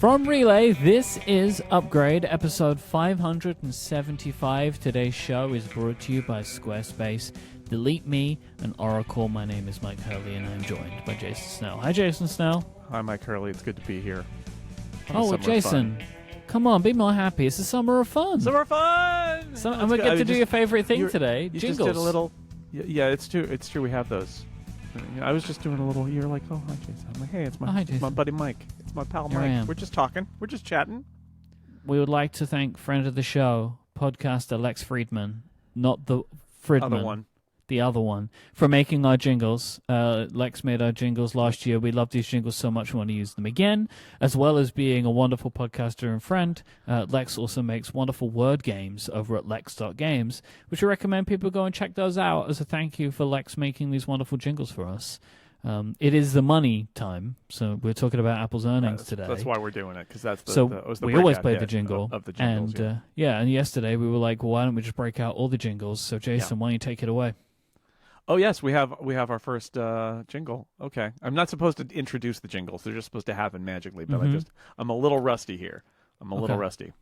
From Relay, this is Upgrade, episode 575. Today's show is brought to you by Squarespace, Delete Me, and Oracle. My name is Mike Hurley, and I'm joined by Jason Snell. Hi, Jason Snell. Hi, Mike Hurley. It's good to be here. Oh, Jason, come on, be more happy. It's the summer of fun. Summer fun! And we get to do your favorite thing today, you jingles. Just did a little... Yeah, it's true. It's true. We have those. I was just doing a little... You're like, oh, hi, Jason. I'm like, hey, it's my buddy Mike. It's my pal Mike. We're just talking. We're just chatting. We would like to thank friend of the show, podcaster Lex Friedman, not the Friedman. The other one, for making our jingles. Lex made our jingles last year. We love these jingles so much we want to use them again. As well as being a wonderful podcaster and friend, Lex also makes wonderful word games over at lex.games, which I recommend people go and check those out as a thank you for Lex making these wonderful jingles for us. It is the money time, so we're talking about Apple's earnings today. That's why we're doing it, because that's the we always play the jingle of the jingles. And and yesterday we were like, well, why don't we just break out all the jingles? So Jason, why don't you take it away? Oh yes, we have our first jingle. Okay, I'm not supposed to introduce the jingles; they're just supposed to happen magically. But I'm a little rusty here. I'm a little rusty.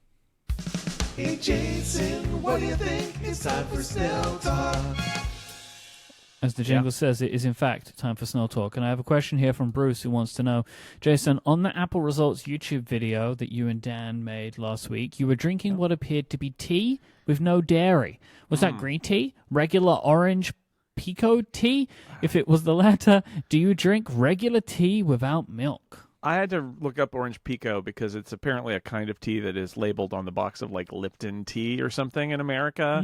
Hey Jason, what do you think? It's time for Snell Talk. As the jingle says, it is in fact time for Snell Talk. And I have a question here from Bruce who wants to know, Jason, on the Apple Results YouTube video that you and Dan made last week, you were drinking what appeared to be tea with no dairy. Was that green tea? Regular orange Pico tea? If it was the latter, do you drink regular tea without milk? I had to look up orange Pico because it's apparently a kind of tea that is labeled on the box of like Lipton tea or something in America.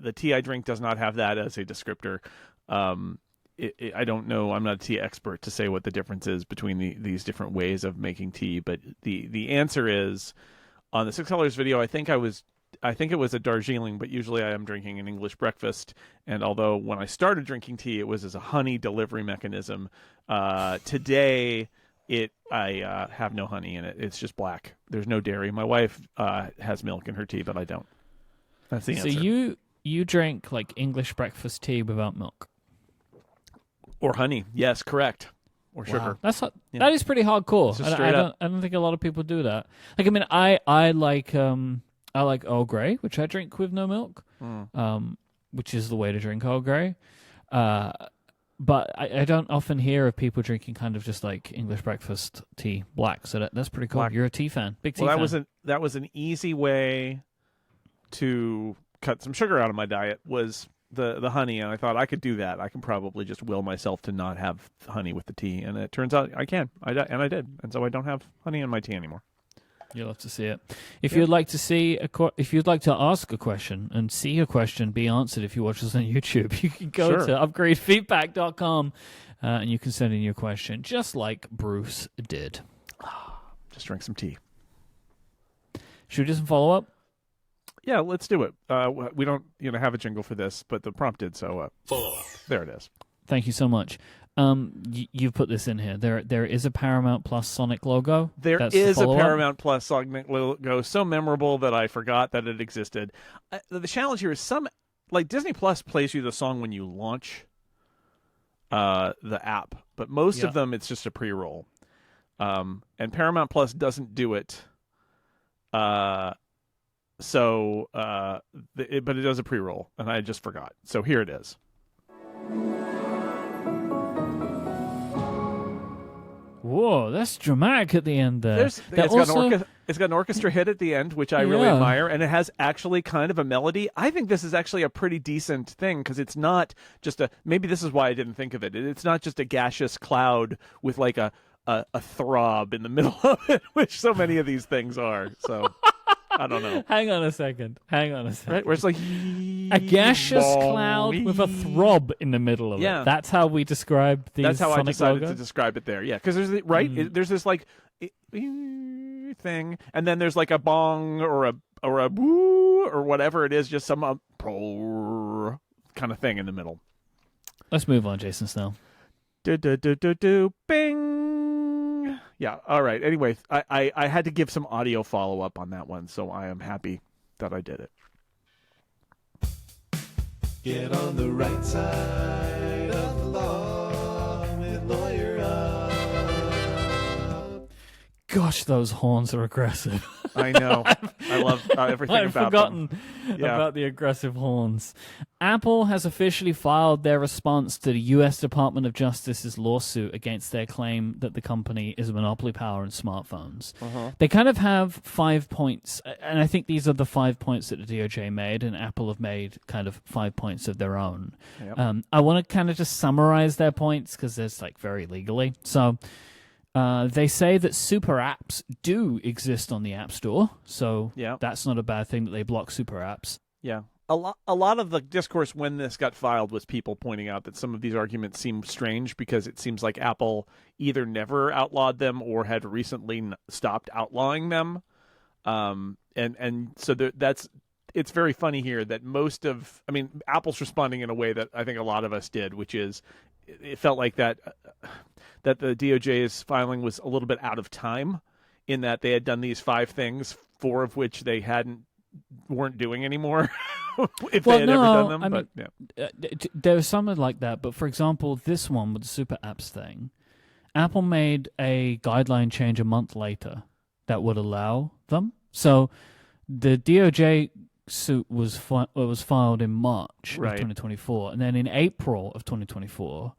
The tea I drink does not have that as a descriptor. I don't know. I'm not a tea expert to say what the difference is between these different ways of making tea, but the answer is on the Six Colors video. I think it was a Darjeeling, but usually I am drinking an English breakfast. And although when I started drinking tea, it was as a honey delivery mechanism. Today, I have no honey in it. It's just black. There's no dairy. My wife has milk in her tea, but I don't. That's the answer. So you drink like English breakfast tea without milk? Or honey. Yes, correct. Or sugar. That is pretty hardcore. I don't think a lot of people do that. Like, I mean, I like Earl Grey, which I drink with no milk, which is the way to drink Earl Grey. But I don't often hear of people drinking kind of just like English breakfast tea black. So that's pretty cool. Black. You're a tea fan, big tea fan. That was an easy way to cut some sugar out of my diet. Was the honey, and I thought I could do that. I can probably just will myself to not have honey with the tea, and it turns out I can. I did, and so I don't have honey in my tea anymore. You'll have to see it. If you'd like to ask a question and see a question be answered, if you watch us on YouTube, you can go to upgradefeedback.com and you can send in your question, just like Bruce did. Just drink some tea. Should we do some follow up? Yeah, let's do it. We don't have a jingle for this, but the prompt did, so there it is. Thank you so much. You've put this in here. There is a Paramount Plus Sonic logo. That's a Paramount Plus Sonic logo, so memorable that I forgot that it existed. The challenge here is Disney Plus plays you the song when you launch the app, but most of them it's just a pre-roll. And Paramount Plus doesn't do it. But it does a pre-roll, and I just forgot. So here it is. Whoa, that's dramatic at the end there. It's got an orchestra hit at the end, which I really admire, and it has actually kind of a melody. I think this is actually a pretty decent thing, because it's not just maybe this is why I didn't think of it. It's not just a gaseous cloud with like a throb in the middle of it, which so many of these things are. So I don't know. Hang on a second. Right? Where it's like a gaseous cloud with a throb in the middle of it. That's how we describe these. That's how Sonic I decided logos? to describe it there. Yeah, because there's this like thing, and then there's like a bong or a boo or whatever it is, just some kind of thing in the middle. Let's move on, Jason Snell. Bing. Yeah. All right. Anyway, I had to give some audio follow up on that one, so I am happy that I did it. Get on the right side of the law with Lawyer Up. Gosh, those horns are aggressive. I know. I love everything I've about forgotten them. Yeah. about the aggressive horns. Apple has officially filed their response to the U.S. Department of Justice's lawsuit against their claim that the company is a monopoly power in smartphones. They kind of have 5 points, and I think these are the 5 points that the DOJ made, and Apple have made kind of 5 points of their own. Yep. I want to kind of just summarize their points because there's like very legally. So they say that super apps do exist on the App Store, so that's not a bad thing that they block super apps. Yeah. A lot of the discourse when this got filed was people pointing out that some of these arguments seem strange because it seems like Apple either never outlawed them or had recently stopped outlawing them. And so it's very funny here that Apple's responding in a way that I think a lot of us did, which is it felt like that the DOJ's filing was a little bit out of time in that they had done these 5 things, 4 of which they weren't doing anymore. If they had ever done them. There was something like that, but for example, this one with the super apps thing, Apple made a guideline change a month later that would allow them. So the DOJ suit was filed in March of 2024, and then in April of 2024,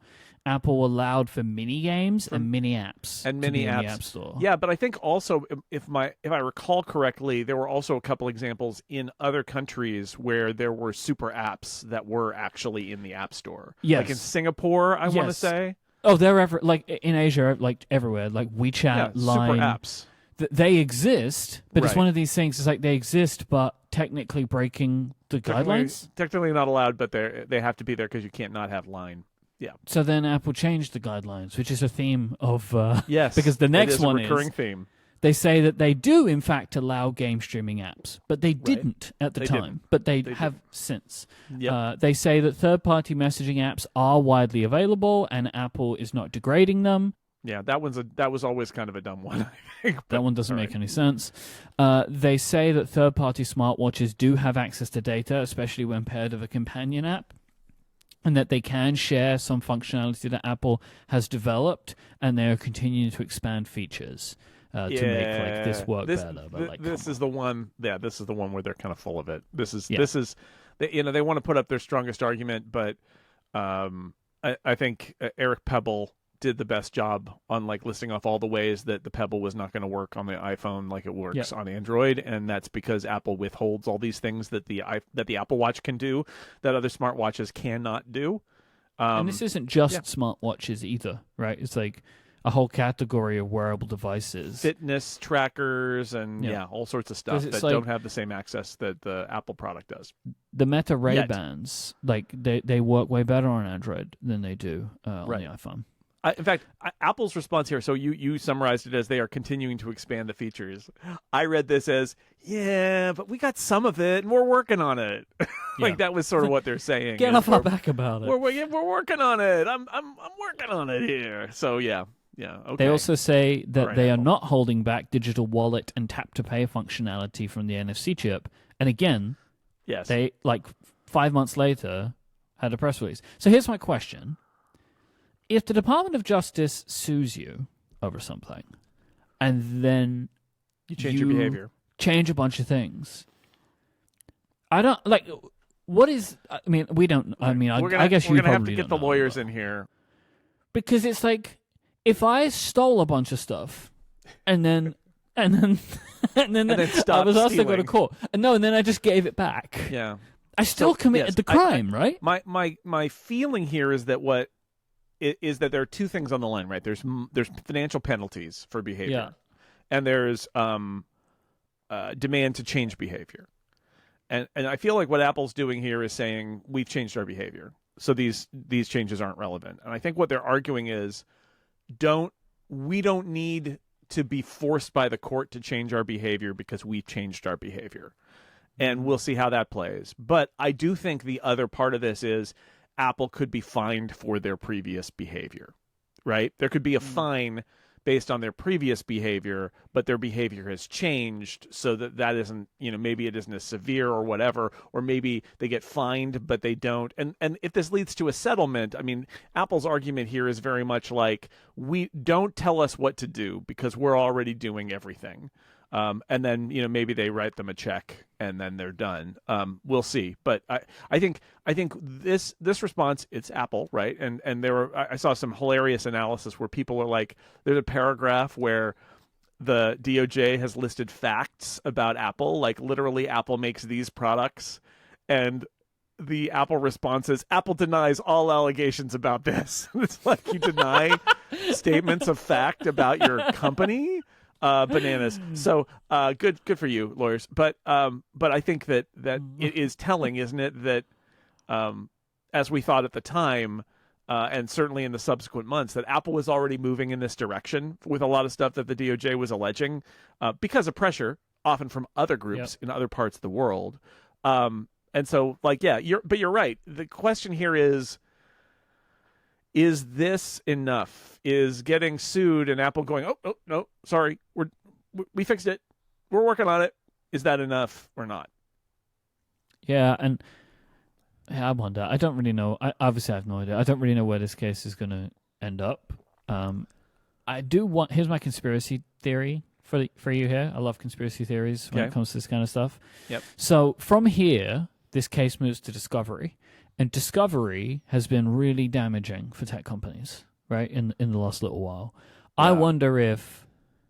Apple allowed for mini games and mini apps and mini apps in the App Store. Yeah, but I think also if I recall correctly, there were also a couple examples in other countries where there were super apps that were actually in the App Store. Yes. Like in Singapore, I want to say. Oh, they're like in Asia, like everywhere, like WeChat, Line. Super apps. They exist, but it's one of these things. It's like they exist, but technically breaking the guidelines. Technically not allowed, but they have to be there because you can't not have Line. Yeah. So then Apple changed the guidelines, which is a theme of yes, because the next one is a recurring theme. They say that they do in fact allow game streaming apps, but they didn't at the time, but they have since. Yep. They say that third-party messaging apps are widely available, and Apple is not degrading them. Yeah, that was always kind of a dumb one, I think. That one doesn't make any sense. They say that third-party smartwatches do have access to data, especially when paired with a companion app, and that they can share some functionality that Apple has developed, and they are continuing to expand features to make like this work better. But this is the one. Yeah, this is the one where they're kind of full of it. This is they want to put up their strongest argument, but I think Eric Pebble did the best job on like listing off all the ways that the Pebble was not going to work on the iPhone like it works on Android, and that's because Apple withholds all these things that the Apple Watch can do that other smartwatches cannot do. And this isn't just smartwatches either, right? It's like a whole category of wearable devices, fitness trackers, and all sorts of stuff that don't have the same access that the Apple product does. The Meta Ray-Bans, like they work way better on Android than they do on the iPhone. In fact, Apple's response here, so you summarized it as they are continuing to expand the features. I read this as, but we got some of it, and we're working on it. That was sort of what they're saying. Get off our back about it. We're working on it. I'm working on it here. So, okay. They also say that they are not holding back digital wallet and tap-to-pay functionality from the NFC chip. And again, they, 5 months later, had a press release. So here's my question. If the Department of Justice sues you over something, and then you change your behavior, change a bunch of things, I don't like. What is? I mean, we don't. I mean, I guess we're gonna have to get the lawyers in here because it's like if I stole a bunch of stuff, and then I was asked to go to court, and then I just gave it back. Yeah, I still committed the crime, right? My feeling here is that that there are two things on the line, right? There's financial penalties for behavior, and there's demand to change behavior, and I feel like what Apple's doing here is saying we've changed our behavior, so these changes aren't relevant. And I think what they're arguing is we don't need to be forced by the court to change our behavior because we've changed our behavior, and we'll see how that plays. But I do think the other part of this is Apple could be fined for their previous behavior, right? There could be a fine based on their previous behavior, but their behavior has changed so that isn't, maybe it isn't as severe or whatever, or maybe they get fined, but they don't. And if this leads to a settlement, I mean, Apple's argument here is very much like, we don't tell us what to do because we're already doing everything. And then, maybe they write them a check and then they're done. We'll see. But I think this response, it's Apple, right? And I saw some hilarious analysis where people are like, there's a paragraph where the DOJ has listed facts about Apple, like literally Apple makes these products, and the Apple response is, Apple denies all allegations about this. It's like, you deny statements of fact about your company. Bananas. So good for you, lawyers. But I think that it is telling, isn't it, that as we thought at the time, and certainly in the subsequent months, that Apple was already moving in this direction with a lot of stuff that the DOJ was alleging because of pressure, often from other groups in other parts of the world. And so, you're right. The question here is this enough? Is getting sued and Apple going, oh no, sorry, we fixed it, we're working on it, is that enough or not? Yeah, and I wonder. I don't really know. Obviously, I have no idea. I don't really know where this case is going to end up. I do want. Here's my conspiracy theory for you here. I love conspiracy theories when it comes to this kind of stuff. Yep. So from here, this case moves to discovery. And discovery has been really damaging for tech companies, right, in the last little while. Yeah. I wonder if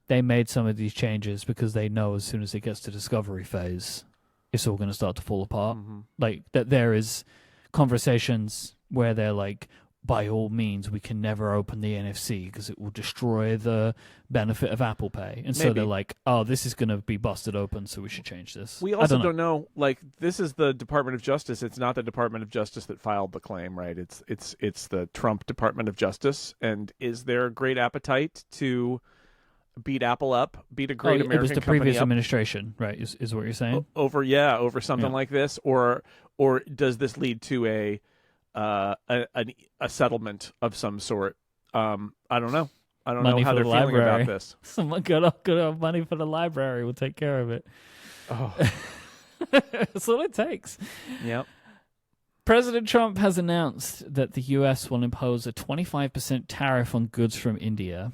they made some of these changes because they know as soon as it gets to discovery phase, it's all going to start to fall apart. Mm-hmm. Like, that there is conversations where they're like, by all means, we can never open the NFC because it will destroy the benefit of Apple Pay. And so they're like, oh, this is going to be busted open, so we should change this. We also don't know, like, this is the Department of Justice. It's not the Department of Justice that filed the claim, right? It's the Trump Department of Justice. And is there a great appetite to beat Apple up, beat a great American company up? It was the previous administration, right, is what you're saying? Over something like this? Or does this lead to a settlement of some sort? I don't know. I don't know how they're feeling about this. Someone good old money for the library will take care of it. Oh, that's all it takes. Yep. President Trump has announced that the U.S. will impose a 25% tariff on goods from India.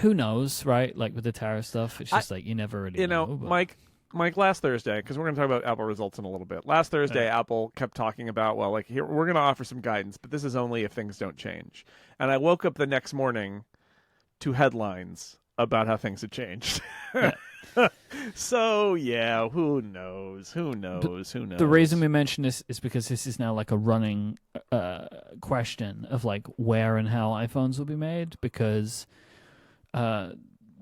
Who knows, right? Like with the tariff stuff, it's just like you never really know. Mike, last Thursday, because we're going to talk about Apple results in a little bit. Last Thursday, Apple kept talking about, well, like, here, we're going to offer some guidance, but this is only if things don't change. And I woke up the next morning to headlines about how things had changed. Yeah. So, yeah, who knows? The reason we mention this is because this is now like a running question of, like, where and how iPhones will be made, because the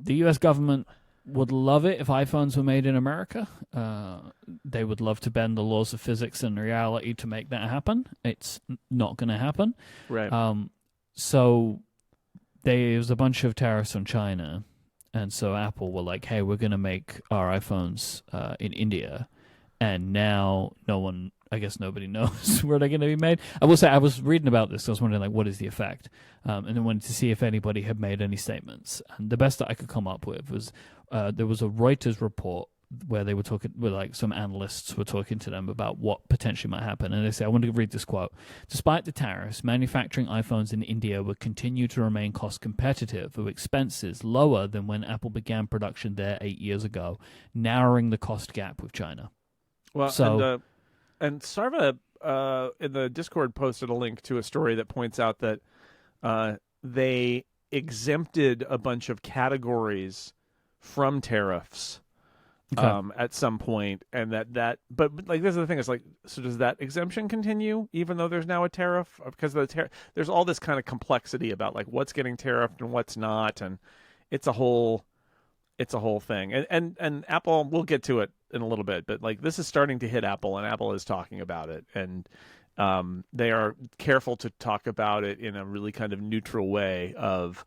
U.S. government would love it if iPhones were made in America. They would love to bend the laws of physics and reality to make that happen. It's not going to happen. Right. So there's a bunch of tariffs on China, and so Apple were like, hey, we're going to make our iPhones in India. And now I guess nobody knows where they're going to be made. I will say, I was reading about this. I was wondering, like, what is the effect? And then wanted to see if anybody had made any statements. And the best that I could come up with was there was a Reuters report where they were talking, where like some analysts were talking to them about what potentially might happen. And they say, I want to read this quote. Despite the tariffs, manufacturing iPhones in India will continue to remain cost competitive, with expenses lower than when Apple began production there 8 years ago, narrowing the cost gap with China. Well, so, and Sarva in the Discord posted a link to a story that points out that they exempted a bunch of categories from tariffs at some point, and but like, this is the thing, is like, so does that exemption continue even though there's now a tariff? Because there's all this kind of complexity about, like, what's getting tariffed and what's not, and it's a whole thing. And Apple, we'll get to it in a little bit, but like, this is starting to hit Apple, and Apple is talking about it, and they are careful to talk about it in a really kind of neutral way of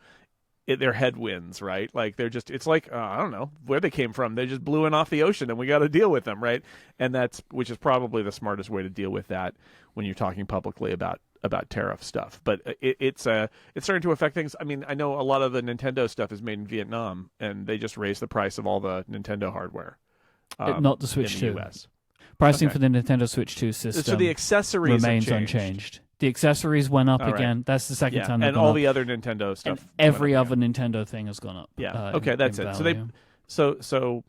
they're headwinds, right? Like, they're just, it's like, I don't know where they came from. They just blew in off the ocean and we got to deal with them, right? And which is probably the smartest way to deal with that when you're talking publicly about tariff stuff, but it's starting to affect things. I mean, I know a lot of the Nintendo stuff is made in Vietnam, and they just raised the price of all the Nintendo hardware. Not the Switch in the 2. US. Pricing for the Nintendo Switch 2 system So the accessories remains unchanged. The accessories went up again. That's the second time they've and gone all up. the other Nintendo stuff. And every other Nintendo thing has gone up. Yeah. Okay, that's it. Value. So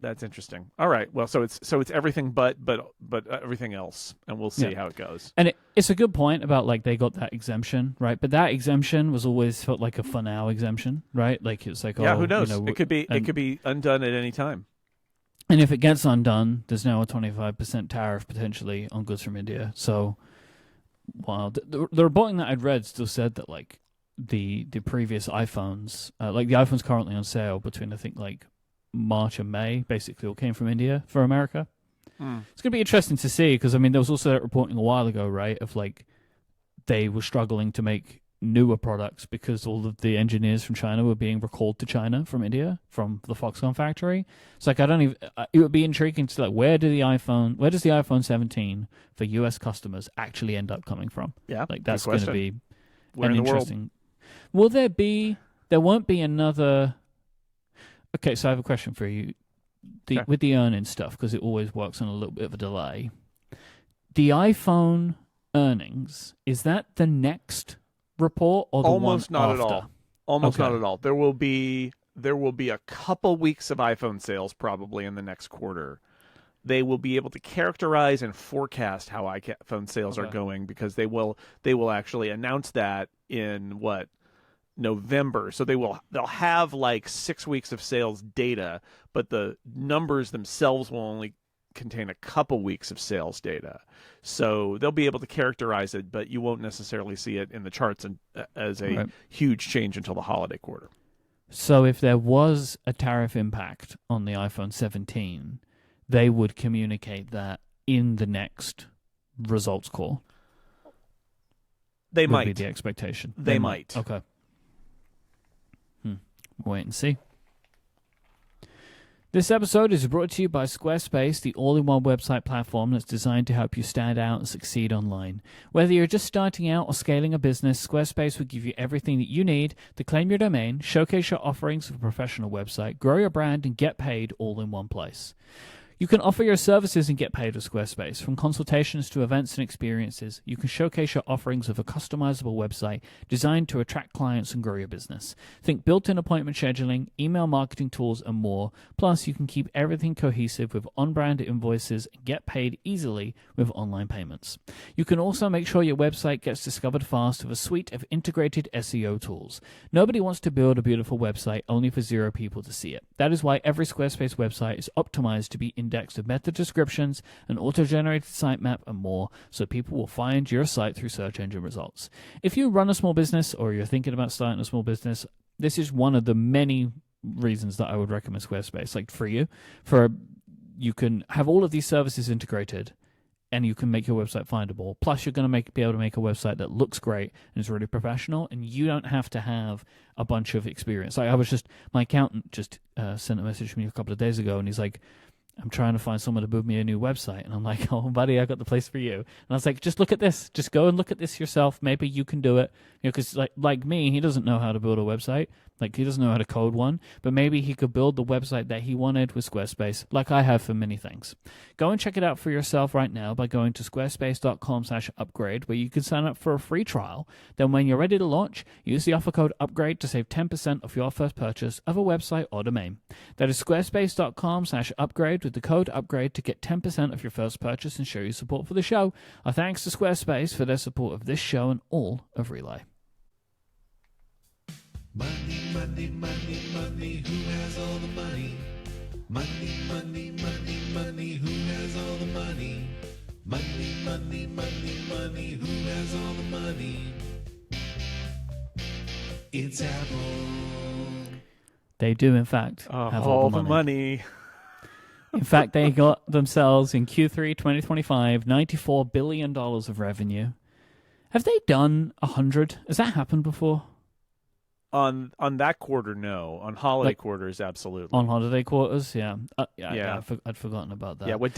that's interesting. All right. Well, so it's everything but everything else, and we'll see how it goes. And it's a good point about like they got that exemption, right? But that exemption was always felt like a for now exemption, right? Like it's like who knows? It could be undone at any time. And if it gets undone, there's now a 25% tariff potentially on goods from India. So, wow, the reporting that I'd read still said that like the previous iPhones, like the iPhones currently on sale between I think like March and May, basically all came from India for America. It's gonna be interesting to see because I mean there was also that reporting a while ago, right, of like they were struggling to make newer products because all of the engineers from China were being recalled to China from India from the Foxconn factory. It's like it would be intriguing to like where does the iPhone 17 for US customers actually end up coming from? Yeah, like that's going to be where an in the interesting. World? There won't be another. Okay, so I have a question for you. With the earnings stuff, because it always works on a little bit of a delay. The iPhone earnings, is that the next report or the almost one not after? At all. Almost not at all. There will be a couple weeks of iPhone sales probably in the next quarter. They will be able to characterize and forecast how iPhone sales are going because they will actually announce that in November. So they'll have like 6 weeks of sales data, but the numbers themselves will only contain a couple weeks of sales data. So they'll be able to characterize it, but you won't necessarily see it in the charts as a huge change until the holiday quarter. So if there was a tariff impact on the iPhone 17, they would communicate that in the next results call. They might be the expectation. They might. Okay. Wait and see. This episode is brought to you by Squarespace, the all-in-one website platform that's designed to help you stand out and succeed online. Whether you're just starting out or scaling a business, Squarespace will give you everything that you need to claim your domain, showcase your offerings of a professional website, grow your brand, and get paid all in one place. You can offer your services and get paid with Squarespace. From consultations to events and experiences, you can showcase your offerings of a customizable website designed to attract clients and grow your business. Think built-in appointment scheduling, email marketing tools, and more. Plus, you can keep everything cohesive with on-brand invoices and get paid easily with online payments. You can also make sure your website gets discovered fast with a suite of integrated SEO tools. Nobody wants to build a beautiful website only for 0 people to see it. That is why every Squarespace website is optimized to be indexed with meta descriptions, an auto-generated sitemap, and more, so people will find your site through search engine results. If you run a small business or you're thinking about starting a small business, this is one of the many reasons that I would recommend Squarespace. Like for you can have all of these services integrated, and you can make your website findable. Plus, you're going to be able to make a website that looks great and is really professional, and you don't have to have a bunch of experience. Like my accountant just sent a message to me a couple of days ago, and he's like, I'm trying to find someone to build me a new website. And I'm like, oh, buddy, I got the place for you. And I was like, just look at this. Just go and look at this yourself. Maybe you can do it. Because like me, he doesn't know how to build a website. Like, he doesn't know how to code one. But maybe he could build the website that he wanted with Squarespace, like I have for many things. Go and check it out for yourself right now by going to squarespace.com/upgrade, where you can sign up for a free trial. Then when you're ready to launch, use the offer code UPGRADE to save 10% off your first purchase of a website or domain. That is squarespace.com/upgrade with the code UPGRADE to get 10% off your first purchase and show your support for the show. Our thanks to Squarespace for their support of this show and all of Relay. Money, money, money, money, who has all the money? Money, money, money, money, who has all the money? Money, money, money, money, who has all the money? It's Apple. They do, in fact, have all the money. In fact, they got themselves in Q3 2025 $94 billion of revenue. Have they done 100? Has that happened before? On that quarter, no. On holiday quarters, absolutely. On holiday quarters, yeah. Yeah. I'd forgotten about that. Yeah, what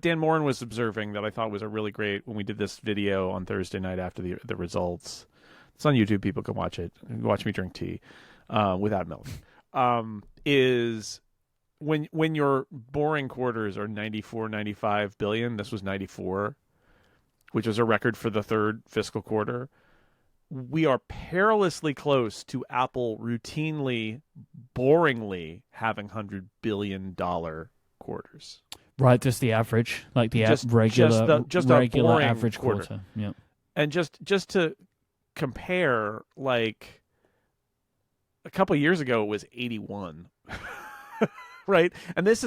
Dan Morin was observing that I thought was a really great when we did this video on Thursday night after the results. It's on YouTube. People can watch it. Watch me drink tea without milk. Is when your boring quarters are 94, 95 billion. This was 94, which was a record for the third fiscal quarter. We are perilously close to Apple routinely, boringly having $100 billion quarters. Right, just the average, like the regular average quarter. Yeah. And just to compare, like a couple of years ago, it was 81. Right? And it's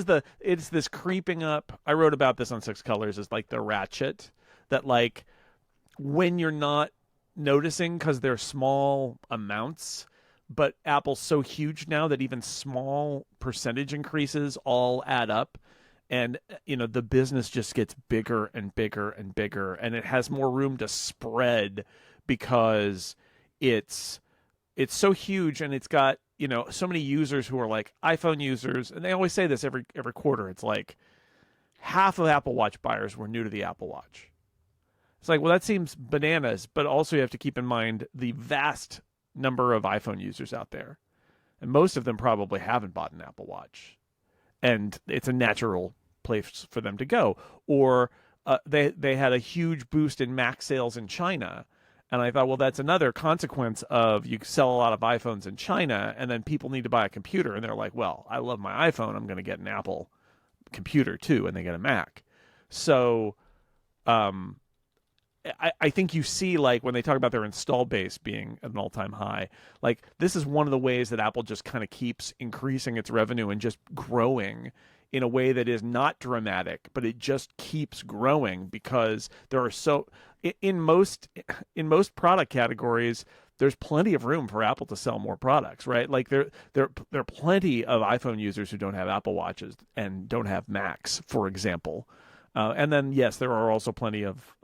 this creeping up. I wrote about this on Six Colors as like the ratchet that, like, when you're not noticing because they're small amounts, but Apple's so huge now that even small percentage increases all add up, and the business just gets bigger and bigger and bigger, and it has more room to spread because it's so huge, and it's got so many users who are like iPhone users, and they always say this every quarter. It's like half of Apple Watch buyers were new to the Apple Watch. It's like, well, that seems bananas, but also you have to keep in mind the vast number of iPhone users out there. And most of them probably haven't bought an Apple Watch. And it's a natural place for them to go. Or they had a huge boost in Mac sales in China. And I thought, well, that's another consequence of you sell a lot of iPhones in China, and then people need to buy a computer. And they're like, well, I love my iPhone. I'm going to get an Apple computer too. And they get a Mac. So I think you see, like, when they talk about their install base being at an all-time high, like, this is one of the ways that Apple just kind of keeps increasing its revenue and just growing in a way that is not dramatic, but it just keeps growing because there are in most product categories, there's plenty of room for Apple to sell more products, right? Like there are plenty of iPhone users who don't have Apple Watches and don't have Macs, for example. And then, yes, there are also plenty of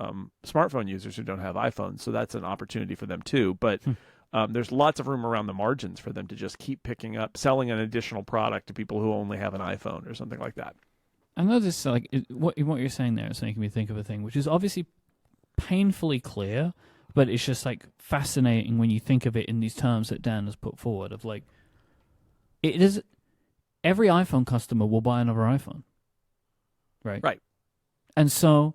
smartphone users who don't have iPhones, so that's an opportunity for them too. But there's lots of room around the margins for them to just keep picking up, selling an additional product to people who only have an iPhone or something like that. I know this, like, what you're saying there is making me think of a thing, which is obviously painfully clear, but it's just, like, fascinating when you think of it in these terms that Dan has put forward of, like, it is every iPhone customer will buy another iPhone, right? Right. And so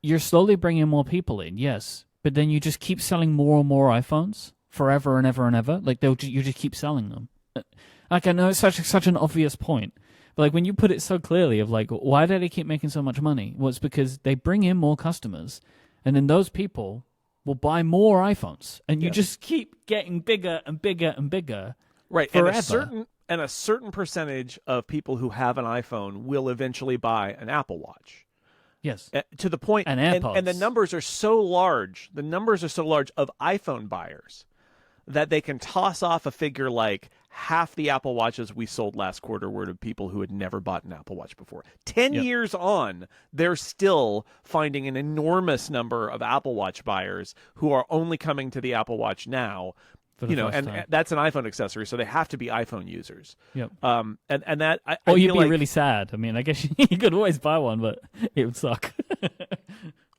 you're slowly bringing more people in, yes, but then you just keep selling more and more iPhones forever and ever and ever. Like you just keep selling them. Like, I know it's such an obvious point, but like when you put it so clearly of like, why do they keep making so much money? Well, it's because they bring in more customers, and then those people will buy more iPhones, and you just keep getting bigger and bigger and bigger. Right, forever. And a certain percentage of people who have an iPhone will eventually buy an Apple Watch. Yes. To the point, and AirPods. And the numbers are so large. The numbers are so large of iPhone buyers that they can toss off a figure like half the Apple Watches we sold last quarter were to people who had never bought an Apple Watch before. 10 years on, they're still finding an enormous number of Apple Watch buyers who are only coming to the Apple Watch now. And that's an iPhone accessory, so they have to be iPhone users. Yep. And that, or you'd be really sad. I mean, I guess you could always buy one, but it would suck.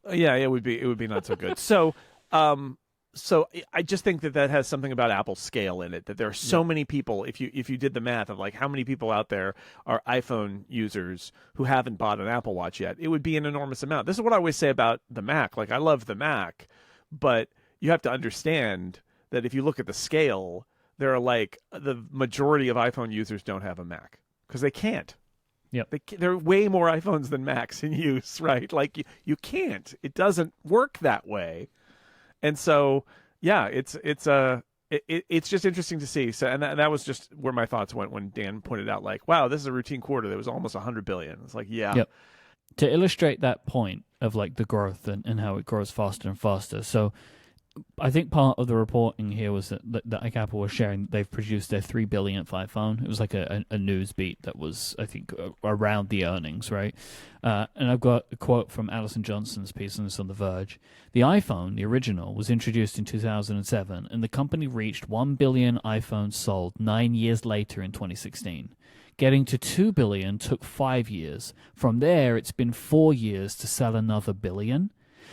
Yeah, it would be not so good. So I just think that has something about Apple's scale in it. That there are so many people. If you did the math of like how many people out there are iPhone users who haven't bought an Apple Watch yet, it would be an enormous amount. This is what I always say about the Mac. Like, I love the Mac, but you have to understand that if you look at the scale, there are like the majority of iPhone users don't have a Mac because they can't. Yep. There are way more iPhones than Macs in use, right? Like you can't. It doesn't work that way. And so, yeah, it's just interesting to see. So, and that was just where my thoughts went when Dan pointed out, like, wow, this is a routine quarter. There was almost 100 billion. It's like, yeah. Yep. To illustrate that point of like the growth and how it grows faster and faster. So I think part of the reporting here was that like Apple was sharing that they've produced their 3 billionth iPhone. It was like a news beat that was, I think, around the earnings, right? And I've got a quote from Alison Johnson's piece on this on The Verge. The iPhone, the original, was introduced in 2007, and the company reached 1 billion iPhones sold 9 years later in 2016. Getting to 2 billion took 5 years. From there, it's been 4 years to sell another billion.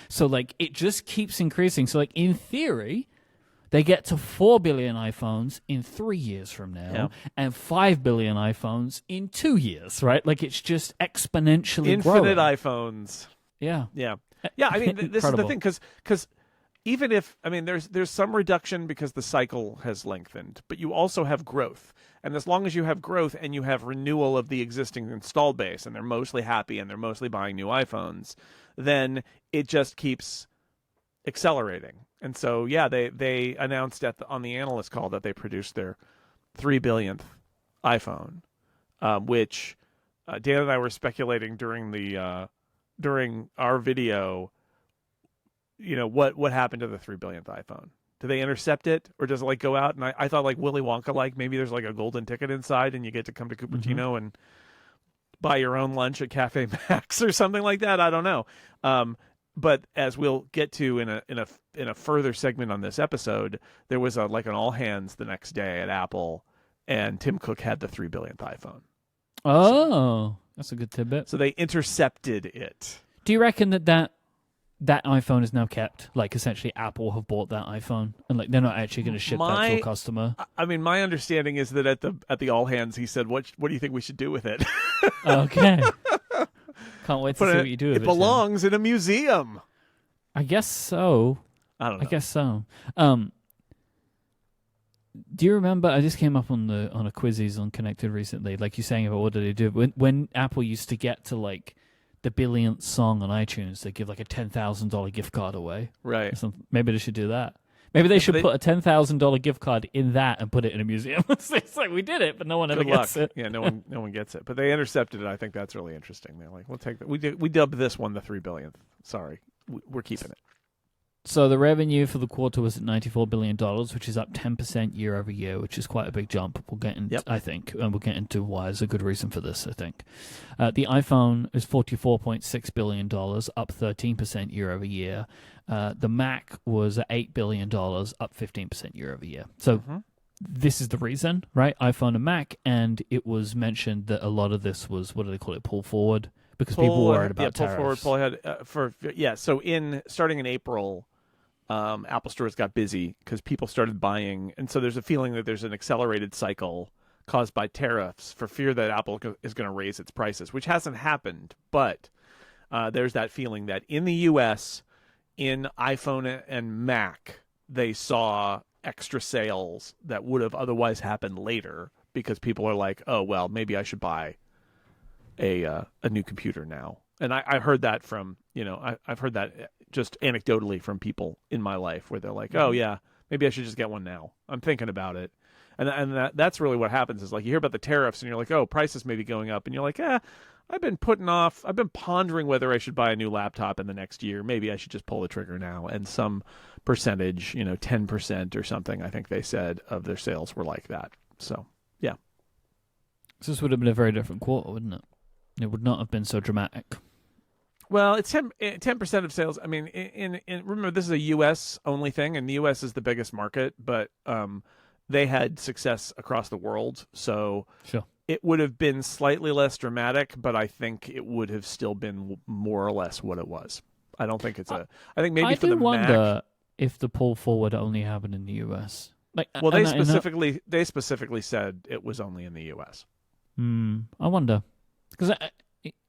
So, like, it just keeps increasing. So, like, in theory, they get to 4 billion iPhones in 3 years from now and 5 billion iPhones in 2 years, right? Like, it's just exponentially Infinite growing. iPhones. Yeah. Yeah. Yeah, I mean, this is the thing, because even if, I mean, there's some reduction because the cycle has lengthened, but you also have growth. And as long as you have growth and you have renewal of the existing installed base, and they're mostly happy and they're mostly buying new iPhones, then it just keeps accelerating. And so, yeah, they announced on the analyst call that they produced their 3 billionth iPhone, which Dan and I were speculating during our video. You know, what happened to the 3 billionth iPhone? Do they intercept it, or does it like go out? And I thought like Willy Wonka, like maybe there's like a golden ticket inside, and you get to come to Cupertino and buy your own lunch at Cafe Max or something like that. I don't know. But as we'll get to in a further segment on this episode, there was like an all hands the next day at Apple, and Tim Cook had the 3 billionth iPhone. Oh, that's a good tidbit. So they intercepted it. Do you reckon that iPhone is now kept? Like, essentially, Apple have bought that iPhone, and like they're not actually going to ship that to a customer. I mean, my understanding is that at the all hands, he said, "What do you think we should do with it?" Okay. Can't wait to see what you do with it. It belongs in a museum. I guess so. I don't know. I guess so. Do you remember? I just came up on a quizzes on Connected recently. Like you saying about what did they do when Apple used to get to like the billionth song on iTunes, they give like a $10,000 gift card away. Right. Maybe they should do that. Maybe they should put a $10,000 gift card in that and put it in a museum. It's like we did it, but no one ever gets it. Yeah, no one gets it. But they intercepted it. I think that's really interesting. They're like, we'll take that. We dubbed this one the 3 billionth. Sorry, we're keeping it. So the revenue for the quarter was at $94 billion, which is up 10% year over year, which is quite a big jump. We'll get into, I think, and we'll get into why there's a good reason for this, I think. The iPhone is $44.6 billion, up 13% year over year. The Mac was at $8 billion, up 15% year over year. So this is the reason, right? iPhone and Mac, and it was mentioned that a lot of this was, what do they call it, pull forward? Because people were worried about tariffs. Pull forward, pull ahead. So starting in April, Apple stores got busy because people started buying, and so there's a feeling that there's an accelerated cycle caused by tariffs for fear that Apple is going to raise its prices, which hasn't happened. But there's that feeling that in the U.S., in iPhone and Mac, they saw extra sales that would have otherwise happened later because people are like, oh, well, maybe I should buy a new computer now. And I heard that from, I've heard that just anecdotally from people in my life where they're like, oh, yeah, maybe I should just get one now. I'm thinking about it. And that's really what happens is like you hear about the tariffs and you're like, oh, prices may be going up. And you're like, I've been pondering whether I should buy a new laptop in the next year. Maybe I should just pull the trigger now. And some percentage, 10% or something, I think they said, of their sales were like that. So, yeah. This would have been a very different quarter, wouldn't it? It would not have been so dramatic. Well, it's 10% of sales. I mean, in remember, this is a U.S. only thing, and the U.S. is the biggest market, but they had success across the world. So sure. It would have been slightly less dramatic, but I think it would have still been more or less what it was. I don't think it's I think maybe for the Mac. I wonder if the pull forward only happened in the U.S. Well, they specifically said it was only in the U.S. I wonder. Because,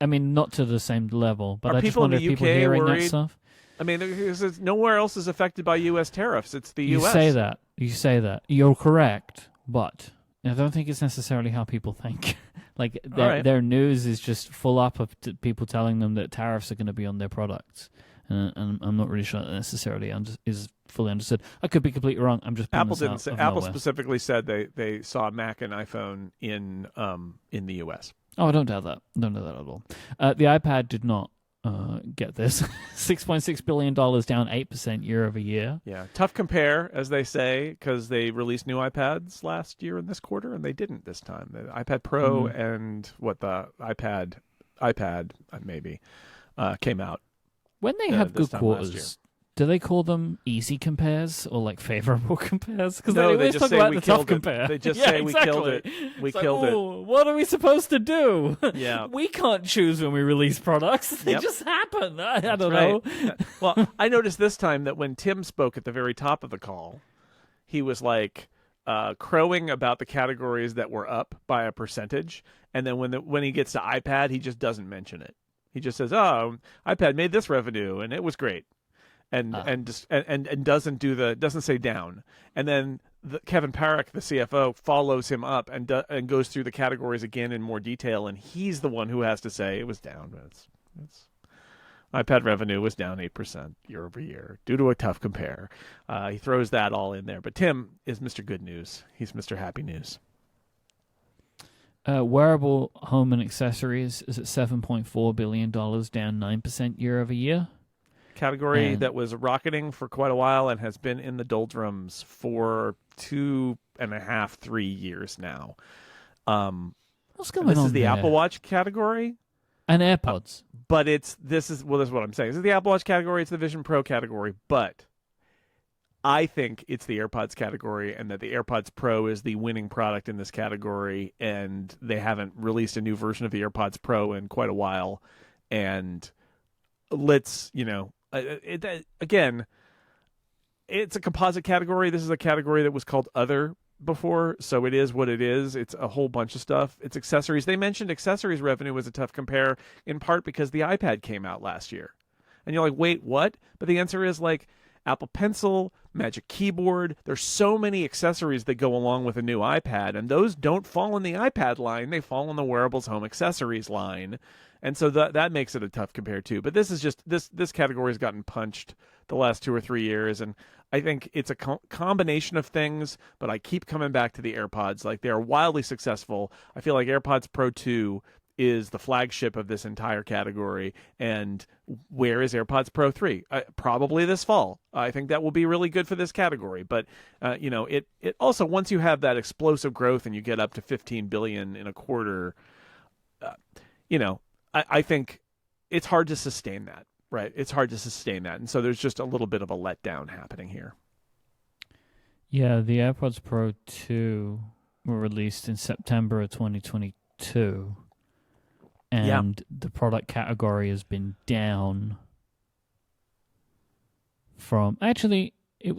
I mean, not to the same level, but I just wonder if people hearing that stuff. I mean, nowhere else is affected by U.S. tariffs. It's the U.S. You say that. You're correct, but I don't think it's necessarily how people think. Their news is just full up of people telling them that tariffs are going to be on their products. And I'm not really sure that necessarily is fully understood. I could be completely wrong. I'm just Apple didn't say. Apple specifically said they saw Mac and iPhone in the U.S. Oh, I don't doubt that. I don't know that at all. The iPad did not. get this, $6.6 billion, down 8% year over year. Yeah, tough compare, as they say, because they released new iPads last year in this quarter, and they didn't this time. The iPad Pro and the iPad maybe came out. When they have good time quarters, do they call them easy compares or like favorable compares? Because no, they they always just talk say about we the killed tough it. compare. They just Yeah, say exactly. we killed it. We it's killed like, it. What are we supposed to do? Yeah. We can't choose when we release products. They just happen. I don't know. Well, I noticed this time that when Tim spoke at the very top of the call, he was like crowing about the categories that were up by a percentage, and then when he gets to iPad, he just doesn't mention it. He just says, "Oh, iPad made this revenue, and it was great." And doesn't say down, and then Kevin Parrick, the CFO, follows him up and goes through the categories again in more detail, and he's the one who has to say it was down. It's iPad revenue was down 8% year over year due to a tough compare. He throws that all in there, but Tim is Mr. Good News. He's Mr. Happy News. Wearable home and accessories is at $7.4 billion, down 9% year over year. Category that was rocketing for quite a while and has been in the doldrums for 2.5, 3 years now. What's going on? This is the there? Apple Watch category and AirPods, but this is what I'm saying. This is the Apple Watch category. It's the Vision Pro category, but I think it's the AirPods category, and that the AirPods Pro is the winning product in this category, and they haven't released a new version of the AirPods Pro in quite a while, and let's again, it's a composite category. This is a category that was called Other before, so it is what it is. It's a whole bunch of stuff. It's accessories. They mentioned accessories revenue was a tough compare, in part because the iPad came out last year. And you're like, wait, what? But the answer is like Apple Pencil, Magic Keyboard. There's so many accessories that go along with a new iPad, and those don't fall in the iPad line. They fall in the wearables home accessories line. And so that makes it a tough compare too. But this is just this category has gotten punched the last 2 or 3 years, and I think it's a combination of things. But I keep coming back to the AirPods. Like, they are wildly successful. I feel like AirPods Pro 2 is the flagship of this entire category. And where is AirPods Pro 3? Probably this fall. I think that will be really good for this category. But it also, once you have that explosive growth and you get up to 15 billion in a quarter, I think it's hard to sustain that, right? It's hard to sustain that. And so there's just a little bit of a letdown happening here. Yeah, the AirPods Pro 2 were released in September of 2022. And the product category has been down from... Actually, it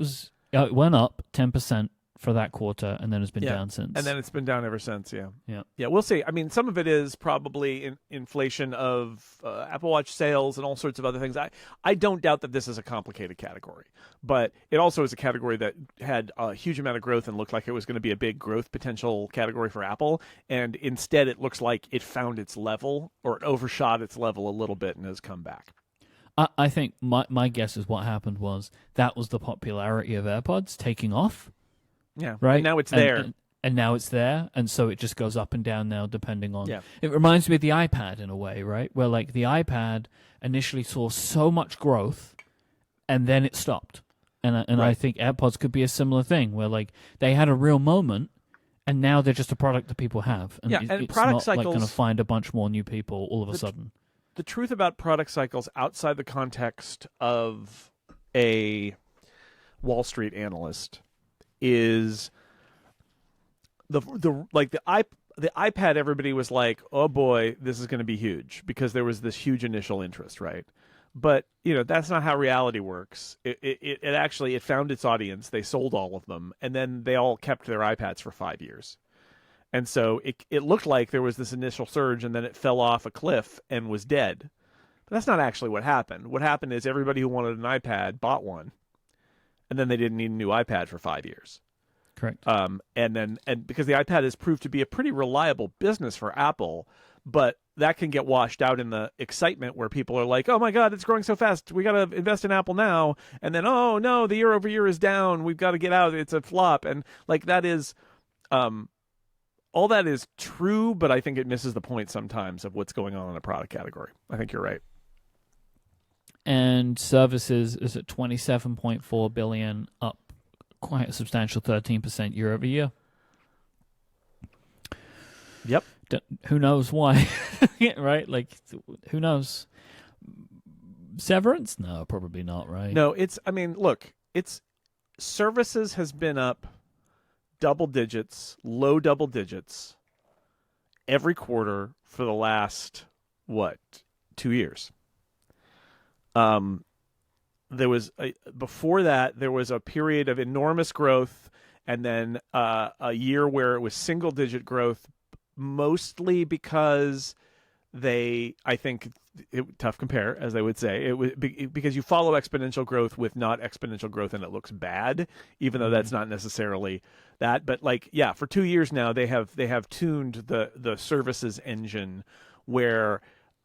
went up 10% for that quarter, and then it's been down since. And then it's been down ever since, yeah. Yeah, we'll see. I mean, some of it is probably inflation of Apple Watch sales and all sorts of other things. I don't doubt that this is a complicated category, but it also is a category that had a huge amount of growth and looked like it was going to be a big growth potential category for Apple, and instead it looks like it found its level, or it overshot its level a little bit and has come back. I think my guess is what happened was that was the popularity of AirPods taking off. Yeah, right. And now it's there. And now it's there, and so it just goes up and down now, depending on... Yeah. It reminds me of the iPad in a way, right? Where, like, the iPad initially saw so much growth, and then it stopped. And Right. I think AirPods could be a similar thing, where, like, they had a real moment, and now they're just a product that people have. And and it's product not, cycles... like, going to find a bunch more new people all of a sudden. The truth about product cycles outside the context of a Wall Street analyst is... The iPad, everybody was like, oh boy, this is going to be huge, because there was this huge initial interest, right? But that's not how reality works. It actually found its audience. They sold all of them, and then they all kept their iPads for 5 years. And so it looked like there was this initial surge, and then it fell off a cliff and was dead. But that's not actually what happened. What happened is everybody who wanted an iPad bought one, and then they didn't need a new iPad for 5 years. Correct. And because the iPad has proved to be a pretty reliable business for Apple, but that can get washed out in the excitement where people are like, oh my God, it's growing so fast, we got to invest in Apple now. And then, oh no, the year over year is down, we've got to get out, it's a flop. And like, that is, all that is true, but I think it misses the point sometimes of what's going on in a product category. I think you're right. and services is at $27.4 billion, up quite a substantial 13% year over year. Yep. Who knows why? Right? Like, who knows? Severance? No, probably not, right? No, look, services has been up double digits, low double digits, every quarter for the last, 2 years. Before that, there was a period of enormous growth, and then a year where it was single-digit growth, mostly because tough compare, as they would say, it was because you follow exponential growth with not exponential growth, and it looks bad, even though that's not necessarily that. But for 2 years now, they have tuned the services engine where,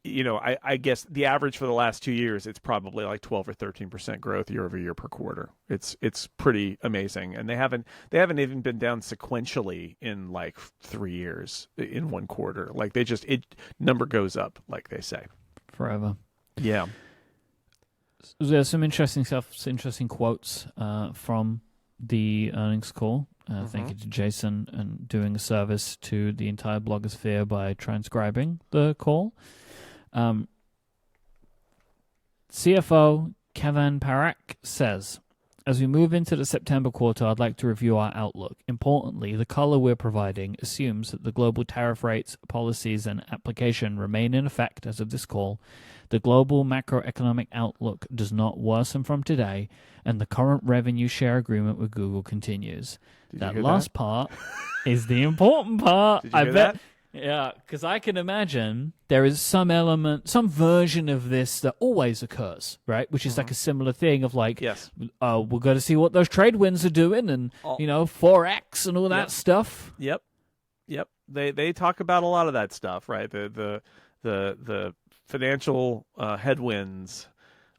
I guess the average for the last 2 years, it's probably like 12 or 13% growth year over year per quarter. It's pretty amazing, and they haven't even been down sequentially in like 3 years in one quarter. Like number goes up, like they say, forever. Yeah. There's some interesting stuff, some interesting quotes from the earnings call. Thank you to Jason and doing a service to the entire blogosphere by transcribing the call. CFO Kevin Parak says, as we move into the September quarter, I'd like to review our outlook. Importantly, the color we're providing assumes that the global tariff rates, policies, and application remain in effect as of this call. The global macroeconomic outlook does not worsen from today, and the current revenue share agreement with Google continues. That last part is the important part. Did you hear that? Yeah, because I can imagine there is some element, some version of this that always occurs, right? Which is like a similar thing of like, yes, we're going to see what those trade winds are doing, and Forex and all that stuff. Yep. They talk about a lot of that stuff, right? The financial headwinds.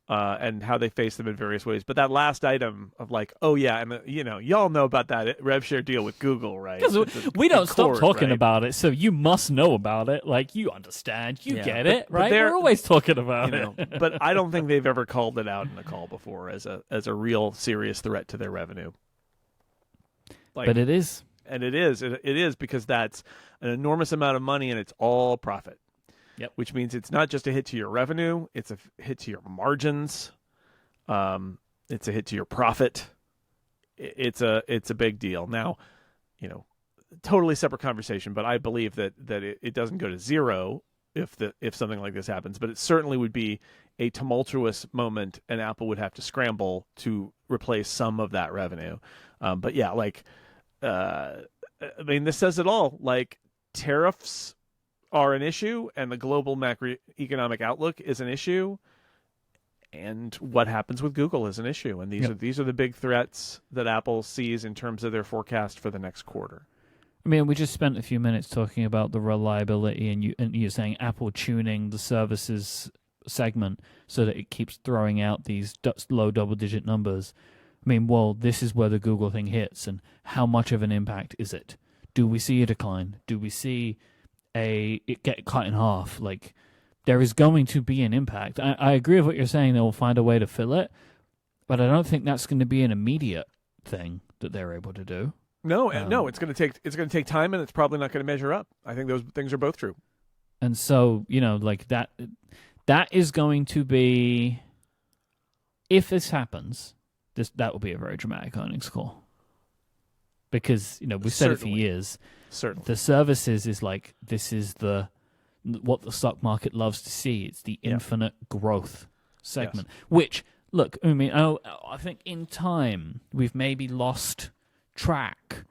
And how they face them in various ways. But that last item of like, oh yeah, and y'all know about that rev share deal with Google, right? Because we don't stop talking about it, so you must know about it. Like, you understand, you get it, right? We're always talking about it. But I don't think they've ever called it out in a call before as a real serious threat to their revenue. But it is. And it is because that's an enormous amount of money, and it's all profit. Yep. Which means it's not just a hit to your revenue, it's a hit to your margins, it's a hit to your profit. It's a big deal. Now, totally separate conversation, but I believe that it doesn't go to zero if something like this happens, but it certainly would be a tumultuous moment, and Apple would have to scramble to replace some of that revenue. But yeah, this says it all. Like, tariffs are an issue, and the global macroeconomic outlook is an issue, and what happens with Google is an issue. And these are the big threats that Apple sees in terms of their forecast for the next quarter. I mean, we just spent a few minutes talking about the reliability, and you're saying Apple tuning the services segment so that it keeps throwing out these low double-digit numbers. I mean, well, this is where the Google thing hits, and how much of an impact is it? Do we see a decline? Do we see it get cut in half? Like, there is going to be an impact. I agree with what you're saying. They will find a way to fill it, but I don't think that's going to be an immediate thing that they're able to do. No, it's going to take time, and it's probably not going to measure up. I think those things are both true. And so, like that is going to be, if this happens, that will be a very dramatic earnings call. Because, we've said it for years. Certainly. The services is like, this is what the stock market loves to see. It's the infinite growth segment. Yes. Which, look, I think in time, we've maybe lost track.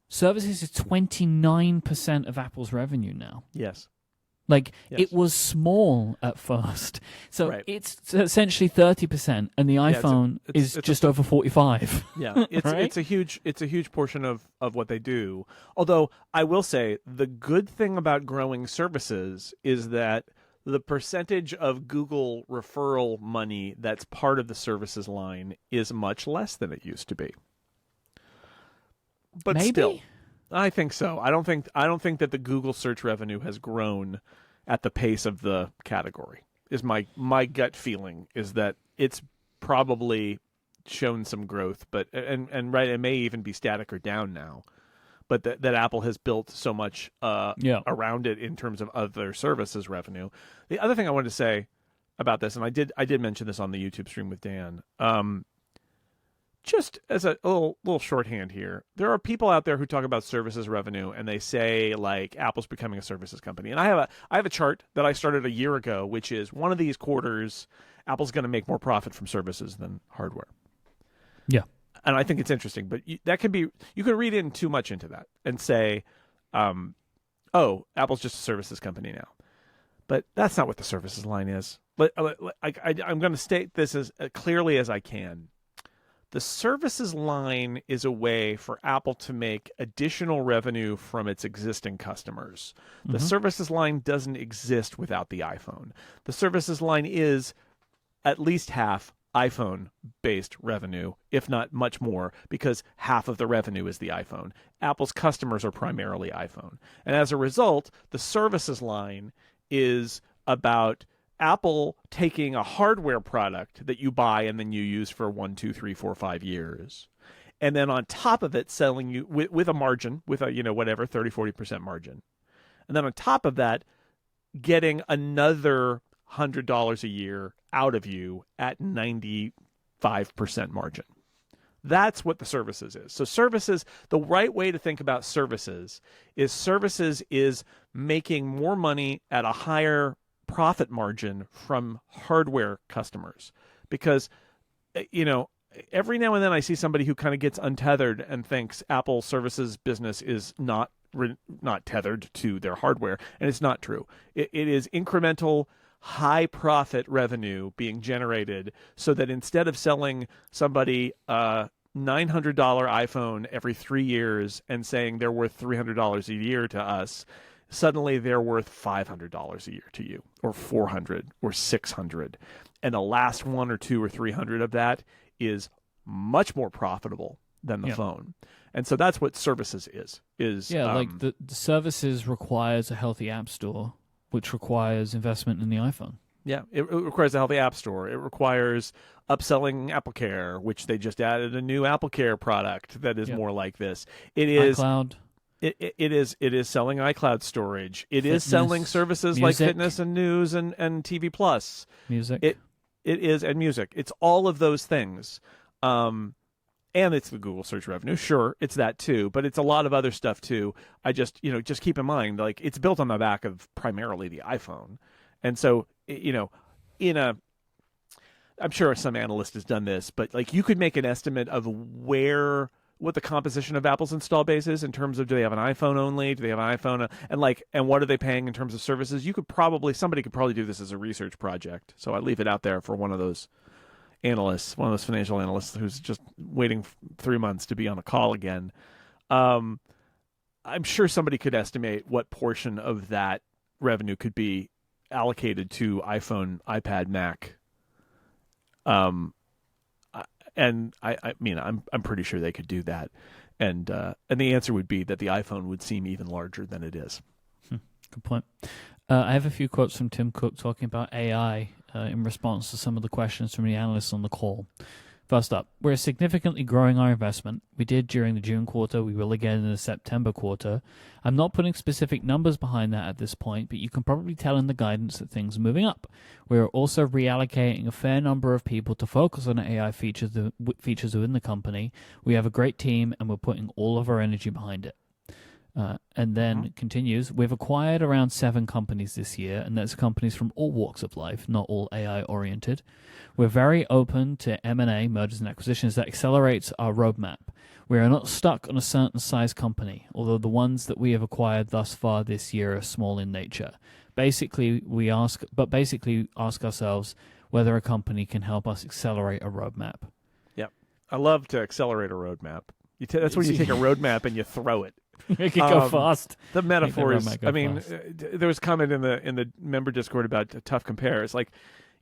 Services is 29% of Apple's revenue now. Yes. It was small at first. So it's essentially 30%, and the iPhone is just over 45. Yeah, it's a huge portion of what they do. Although I will say the good thing about growing services is that the percentage of Google referral money that's part of the services line is much less than it used to be. But maybe? Still, I think so. I don't think that the Google search revenue has grown at the pace of the category. is my gut feeling is that it's probably shown some growth, but and right, it may even be static or down now, but that Apple has built so much around it in terms of other services revenue. The other thing I wanted to say about this, and I did mention this on the YouTube stream with Dan, just as a little shorthand here, there are people out there who talk about services revenue and they say like Apple's becoming a services company. And I have a chart that I started a year ago, which is one of these quarters Apple's going to make more profit from services than hardware. Yeah. And I think it's interesting, but that can be, you can read in too much into that and say, oh, Apple's just a services company now. But that's not what the services line is. But I'm going to state this as clearly as I can. The services line is a way for Apple to make additional revenue from its existing customers. The services line doesn't exist without the iPhone. The services line is at least half iPhone-based revenue, if not much more, because half of the revenue is the iPhone. Apple's customers are primarily iPhone. And as a result, the services line is about Apple taking a hardware product that you buy and then you use for 1, 2, 3, 4, 5 years. And then on top of it, selling you with a margin, with a, whatever, 30, 40% margin. And then on top of that, getting another $100 a year out of you at 95% margin. That's what the services is. So services, the right way to think about services is making more money at a higher profit margin from hardware customers. Because, every now and then I see somebody who kind of gets untethered and thinks Apple services business is not tethered to their hardware, and it's not true. It is incremental high profit revenue being generated so that instead of selling somebody a $900 iPhone every 3 years and saying they're worth $300 a year to us, suddenly they're worth $500 a year to you, or $400 or $600. And the last 1 or 2 or 300 of that is much more profitable than the phone. And so that's what services is. Like the services requires a healthy app store, which requires investment in the iPhone. Yeah, it requires a healthy app store. It requires upselling AppleCare, which they just added a new AppleCare product that is more like this. It is iCloud. It is selling iCloud storage. It Fitness, is selling services like fitness and news and TV Plus. Music. It is, and music. It's all of those things. And it's the Google search revenue. Sure, it's that too, but it's a lot of other stuff too. I just keep in mind, like, it's built on the back of primarily the iPhone. And so, I'm sure some analyst has done this, but like you could make an estimate of what the composition of Apple's install base is in terms of, do they have an iPhone only? Do they have an iPhone? And what are they paying in terms of services? Somebody could probably do this as a research project. So I leave it out there for one of those analysts, one of those financial analysts who's just waiting 3 months to be on a call again. I'm sure somebody could estimate what portion of that revenue could be allocated to iPhone, iPad, Mac. And I'm pretty sure they could do that. And the answer would be that the iPhone would seem even larger than it is. Good point. I have a few quotes from Tim Cook talking about AI in response to some of the questions from the analysts on the call. First up, we're significantly growing our investment. We did during the June quarter. We will again in the September quarter. I'm not putting specific numbers behind that at this point, but you can probably tell in the guidance that things are moving up. We're also reallocating a fair number of people to focus on AI features within the company. We have a great team, and we're putting all of our energy behind it. And then continues, we've acquired around 7 companies this year, and that's companies from all walks of life, not all AI-oriented. We're very open to M&A, mergers and acquisitions, that accelerates our roadmap. We are not stuck on a certain size company, although the ones that we have acquired thus far this year are small in nature. Basically, we ask ourselves whether a company can help us accelerate a roadmap. Yep. I love to accelerate a roadmap. That's when you take a roadmap and you throw it. Make it go fast. The metaphors. Fast. There was a comment in the member Discord about tough compares. Like,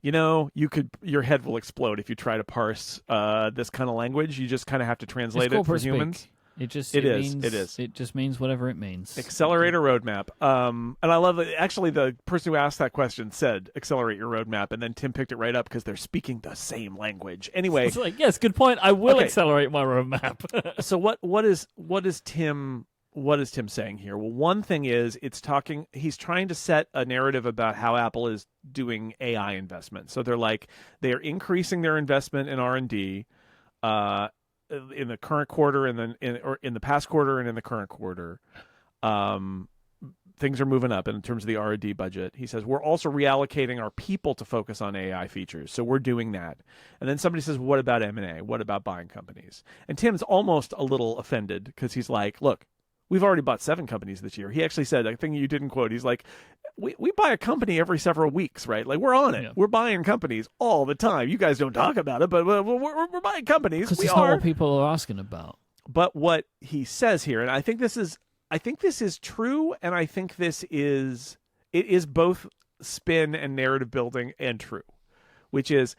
your head will explode if you try to parse this kind of language. You just kind of have to translate it for humans. It is. It just means whatever it means. Accelerator roadmap. And I love that. Actually, the person who asked that question said, accelerate your roadmap. And then Tim picked it right up because they're speaking the same language. Anyway. It's like, yes, good point. I will accelerate my roadmap. So what is Tim saying here? Well, one thing is he's trying to set a narrative about how Apple is doing AI investment. So they're increasing their investment in R&D, in the current quarter and then in the past quarter and in the current quarter. Things are moving up in terms of the R&D budget. He says, we're also reallocating our people to focus on AI features. So we're doing that. And then somebody says, what about M&A? What about buying companies? And Tim's almost a little offended because he's like, look, we've already bought 7 companies this year. He actually said, a thing you didn't quote, he's like, we buy a company every several weeks, right? Like, we're on it. Yeah. We're buying companies all the time. You guys don't talk about it, but we're buying companies. Because it's not what people are asking about. But what he says here, and I think this is true, and I think it is both spin and narrative building and true, which is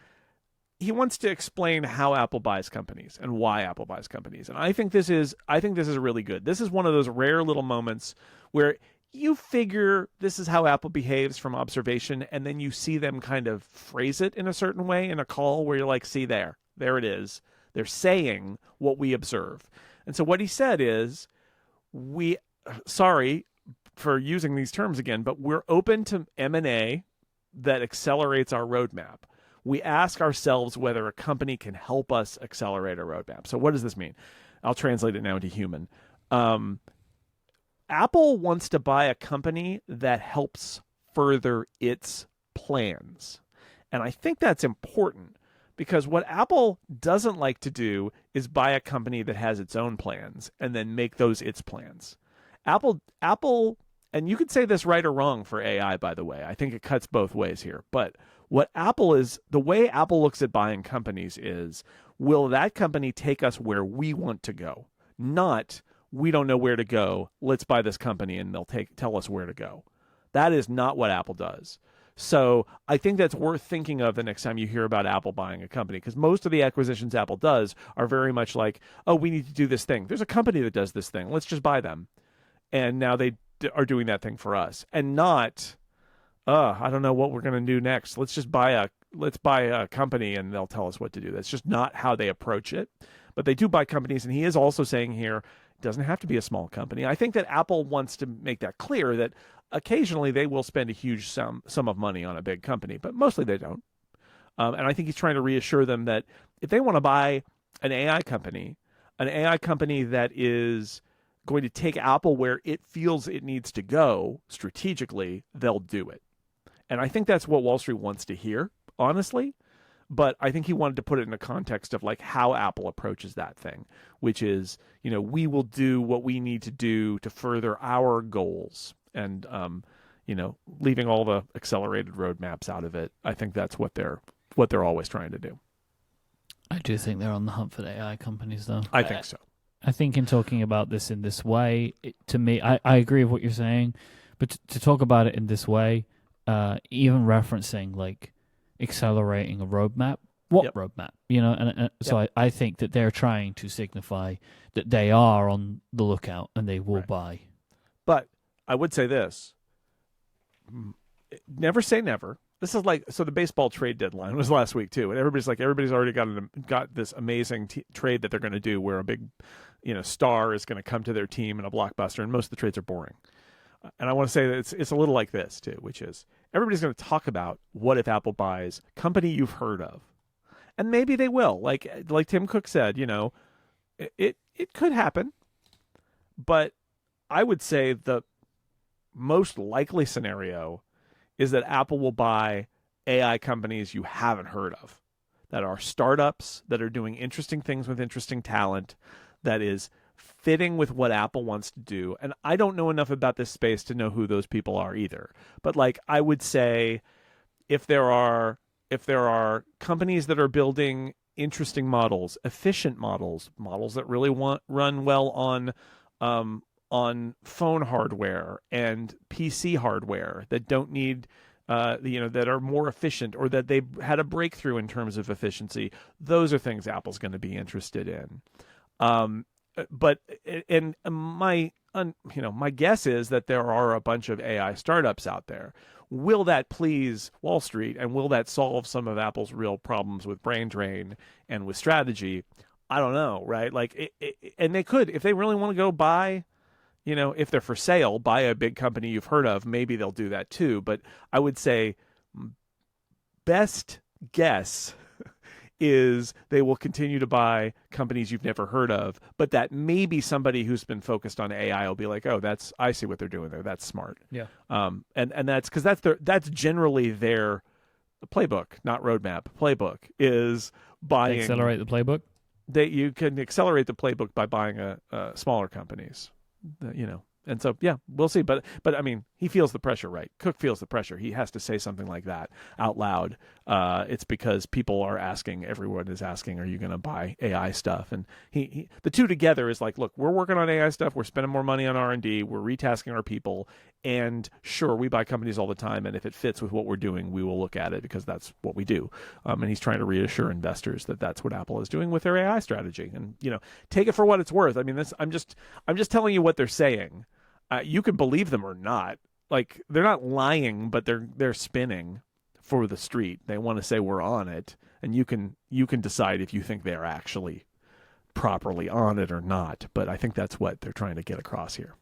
he wants to explain how Apple buys companies and why Apple buys companies. And I think this is really good. This is one of those rare little moments where you figure this is how Apple behaves from observation, and then you see them kind of phrase it in a certain way in a call where you're like, see there it is. They're saying what we observe. And so what he said is, sorry for using these terms again, but we're open to M&A that accelerates our roadmap. We ask ourselves whether a company can help us accelerate our roadmap. So what does this mean? I'll translate it now into human. Apple wants to buy a company that helps further its plans. And I think that's important because what Apple doesn't like to do is buy a company that has its own plans and then make those its plans. Apple, and you could say this right or wrong for AI, by the way. I think it cuts both ways here. But the way Apple looks at buying companies is, will that company take us where we want to go? Not, we don't know where to go. Let's buy this company and they'll tell us where to go. That is not what Apple does. So I think that's worth thinking of the next time you hear about Apple buying a company, because most of the acquisitions Apple does are very much like, oh, we need to do this thing. There's a company that does this thing. Let's just buy them. And now they are doing that thing for us, and not, I don't know what we're going to do next. Let's buy a company and they'll tell us what to do. That's just not how they approach it. But they do buy companies, and he is also saying here, it doesn't have to be a small company. I think that Apple wants to make that clear that occasionally they will spend a huge sum of money on a big company, but mostly they don't. And I think he's trying to reassure them that if they want to buy an AI company that is going to take Apple where it feels it needs to go strategically, they'll do it. And I think that's what Wall Street wants to hear, honestly. But I think he wanted to put it in the context of like how Apple approaches that thing, which is, we will do what we need to do to further our goals. And, leaving all the accelerated roadmaps out of it, I think that's what they're always trying to do. I do think they're on the hunt for the AI companies, though. I think so. I think in talking about this in this way, to me, I agree with what you're saying, but to talk about it in this way, even referencing like accelerating a roadmap, roadmap, and so I think that they're trying to signify that they are on the lookout and they will buy. But I would say this, never say never. This is like, so the baseball trade deadline was last week too, and everybody's already got this amazing trade that they're going to do where a big, star is going to come to their team in a blockbuster, and most of the trades are boring. And I want to say that it's a little like this too, which is everybody's going to talk about what if Apple buys company you've heard of, and maybe they will. Like Tim Cook said, it could happen, but I would say the most likely scenario is that Apple will buy AI companies you haven't heard of, that are startups, that are doing interesting things with interesting talent, that is fitting with what Apple wants to do. And I don't know enough about this space to know who those people are either. But I would say if there are companies that are building interesting models, efficient models that really run well on phone hardware and PC hardware, that don't need, that are more efficient, or that they've had a breakthrough in terms of efficiency. Those are things Apple's going to be interested in. but and my guess is that there are a bunch of AI startups out there. Will that please Wall Street, and will that solve some of Apple's real problems with brain drain and with strategy? I don't know, right? Like, and they could, if they really want to go buy, if they're for sale, buy a big company you've heard of, maybe they'll do that too. But I would say best guess is they will continue to buy companies you've never heard of, but that maybe somebody who's been focused on AI will be like, oh, I see what they're doing there. That's smart. Yeah. And that's because that's generally their playbook, not roadmap. Playbook is buying. Accelerate the playbook. You can accelerate the playbook by buying smaller companies, And so, yeah, we'll see. But I mean, he feels the pressure, right? Cook feels the pressure. He has to say something like that out loud. It's because people are asking, everyone is asking, are you going to buy AI stuff? And the two together is like, look, we're working on AI stuff. We're spending more money on R&D. We're retasking our people. And sure, we buy companies all the time. And if it fits with what we're doing, we will look at it because that's what we do. And he's trying to reassure investors that that's what Apple is doing with their AI strategy. And, take it for what it's worth. I mean, I'm just telling you what they're saying. You can believe them or not. Like, they're not lying, but they're spinning for the street. They want to say we're on it, and you can decide if you think they're actually properly on it or not. But I think that's what they're trying to get across here.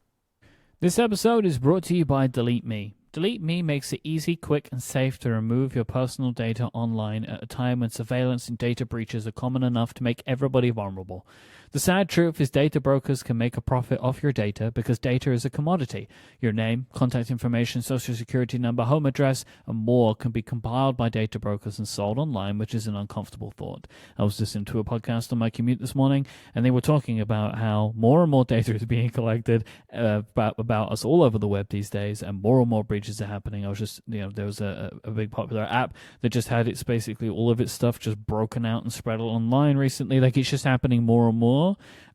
This episode is brought to you by Delete Me. Delete Me makes it easy, quick, and safe to remove your personal data online at a time when surveillance and data breaches are common enough to make everybody vulnerable. The sad truth is data brokers can make a profit off your data because data is a commodity. Your name, contact information, social security number, home address, and more can be compiled by data brokers and sold online, which is an uncomfortable thought. I was listening to a podcast on my commute this morning, and they were talking about how more and more data is being collected about us all over the web these days, and more breaches are happening. I was just, there was a big popular app that just had its basically all of its stuff just broken out and spread online recently. Like, it's just happening more and more.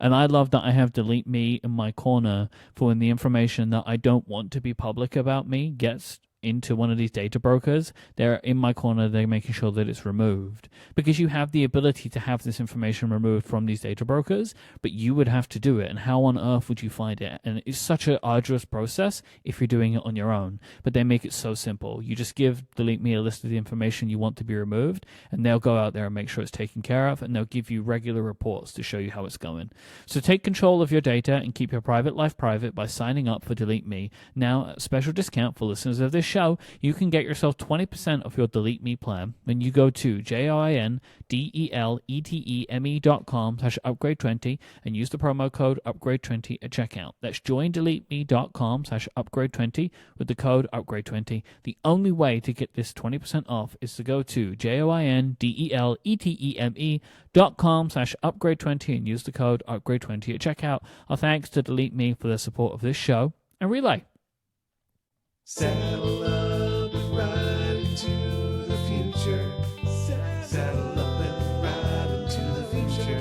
And I love that I have Delete Me in my corner for when the information that I don't want to be public about me gets into one of these data brokers. They're in my corner. They're making sure that it's removed, because you have the ability to have this information removed from these data brokers, but you would have to do it. And how on earth would you find it? And it's such an arduous process if you're doing it on your own, but they make it so simple. You just give Delete Me a list of the information you want to be removed, and they'll go out there and make sure it's taken care of, and they'll give you regular reports to show you how it's going. So take control of your data and keep your private life private by signing up for Delete Me. Now, a special discount for listeners of this show, you can get yourself 20% off your Delete Me plan when you go to joindeleteme.com/upgrade20 and use the promo code upgrade20 at checkout. That's joindeleteme.com/upgrade20 with the code upgrade20. The only way to get this 20% off is to go to joindeleteme.com/upgrade20 and use the code upgrade20 at checkout. Our thanks to Delete Me for their support of this show and Relay. Saddle up and ride into the future. Saddle up and ride into the future.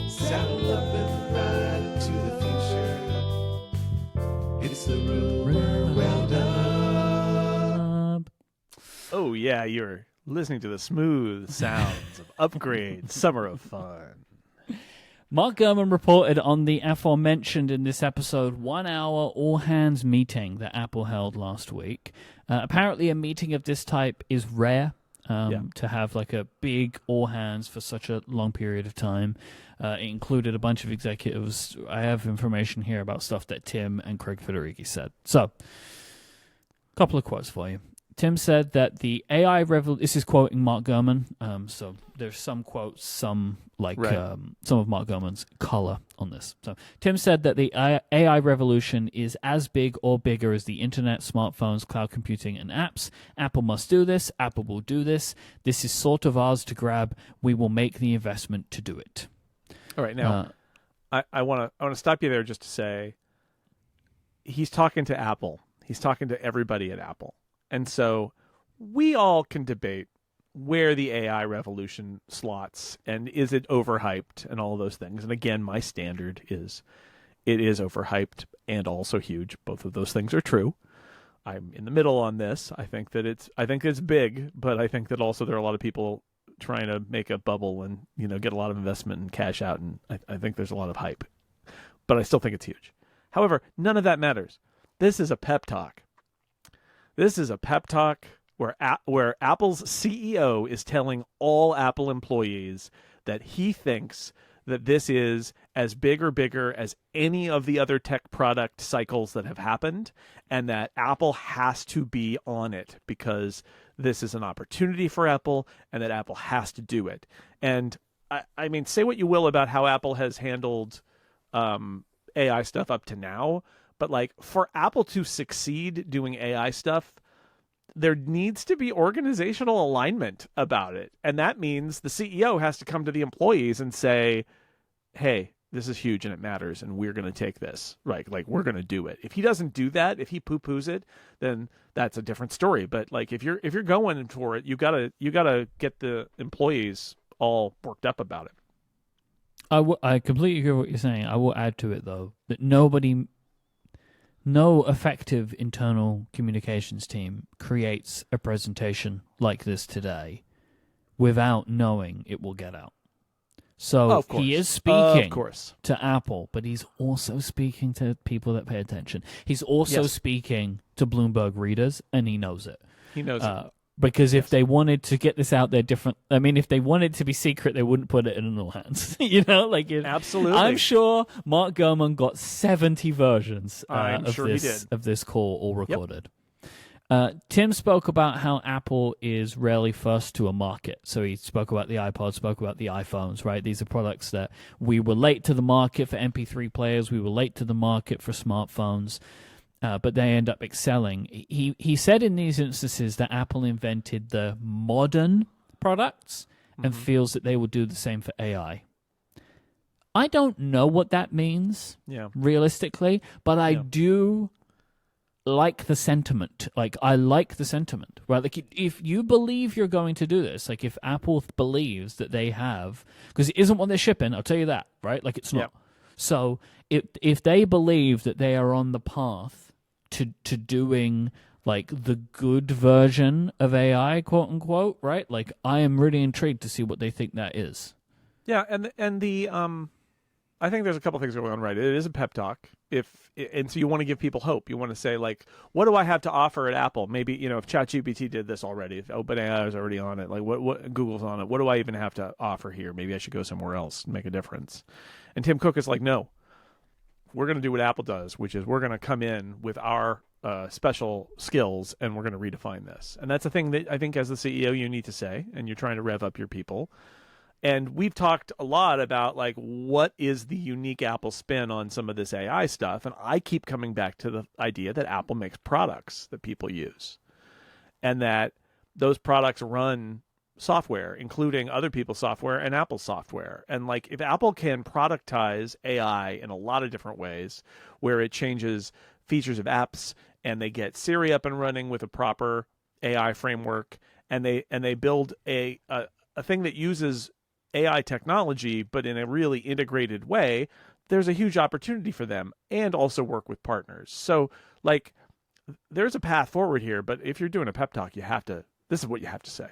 Saddle up and ride into the future. It's the Rumor Roundup. Oh, yeah, you're listening to the smooth sounds of Upgrade Summer of Fun. Mark Gurman reported on the aforementioned in this episode 1 hour all-hands meeting that Apple held last week. Apparently a meeting of this type is rare, to have like a big all-hands for such a long period of time. It included a bunch of executives. I have information here about stuff that Tim and Craig Federighi said. So, a couple of quotes for you. Tim said that the AI revolution, this is quoting Mark Gurman, so there's some quotes, some of Mark Gurman's color on this. So Tim said that the AI revolution is as big or bigger as the internet, smartphones, cloud computing, and apps. Apple must do this. Apple will do this. This is sort of ours to grab. We will make the investment to do it. All right, now I want to stop you there just to say he's talking to Apple. He's talking to everybody at Apple. And so we all can debate where the AI revolution slots and is it overhyped and all of those things. And again, my standard is it is overhyped and also huge. Both of those things are true. I'm in the middle on this. I think it's big, but I think that also there are a lot of people trying to make a bubble and, get a lot of investment and cash out. And I think there's a lot of hype but I still think it's huge. However, none of that matters. This is a pep talk. This is a pep talk where Apple's CEO is telling all Apple employees that he thinks that this is as big or bigger as any of the other tech product cycles that have happened, and that Apple has to be on it because this is an opportunity for Apple and that Apple has to do it. And I mean, say what you will about how Apple has handled AI stuff up to now, but like for Apple to succeed doing AI stuff, there needs to be organizational alignment about it. And that means the CEO has to come to the employees and say, hey, this is huge and it matters and we're going to take this, right? Like we're going to do it. If he doesn't do that, if he poo-poos it, then that's a different story. But like if you're going for it, you gotta get the employees all worked up about it. I completely agree with what you're saying. I will add to it though that no effective internal communications team creates a presentation like this today without knowing it will get out. So he is speaking to Apple, but he's also speaking to people that pay attention. He's also speaking to Bloomberg readers, and he knows it. He knows it. Because if they wanted to get this out there if they wanted to be secret, they wouldn't put it in all hands. Absolutely. I'm sure Mark Gurman got 70 versions of this call all recorded. Yep. Tim spoke about how Apple is rarely first to a market. So he spoke about the iPod, spoke about the iPhones, right? These are products that we were late to the market for MP3 players. We were late to the market for smartphones. But they end up excelling. He said in these instances that Apple invented the modern products and feels that they will do the same for AI. I don't know what that means realistically, but I do like the sentiment. Like, I like the sentiment, right? Like, if you believe you're going to do this, like if Apple believes that they have, because it isn't what they're shipping, I'll tell you that, right? Like, it's not. So if they believe that they are on the path to doing like the good version of AI, quote unquote, right? Like I am really intrigued to see what they think that is. Yeah, and the I think there's a couple things going on, right? It is a pep talk. And so you want to give people hope. You want to say like, what do I have to offer at Apple? Maybe, if ChatGPT did this already, if OpenAI is already on it, like what Google's on it, what do I even have to offer here? Maybe I should go somewhere else and make a difference. And Tim Cook is like, no. We're going to do what Apple does, which is we're going to come in with our special skills and we're going to redefine this. And that's a thing that I think as the CEO you need to say, and you're trying to rev up your people. And we've talked a lot about like what is the unique Apple spin on some of this AI stuff. And I keep coming back to the idea that Apple makes products that people use and that those products run software, including other people's software and Apple's software. And like if Apple can productize AI in a lot of different ways where it changes features of apps and they get Siri up and running with a proper AI framework and they build a thing that uses AI technology but in a really integrated way, there's a huge opportunity for them and also work with partners. So like there's a path forward here, but if you're doing a pep talk, this is what you have to say.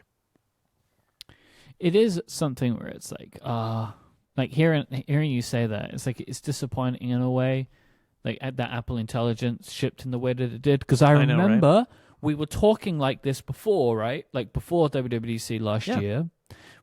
It is something where it's like hearing you say that, it's like it's disappointing in a way, like at that Apple Intelligence shipped in the way that it did. Because I remember we were talking like this before, right? Like before WWDC last year,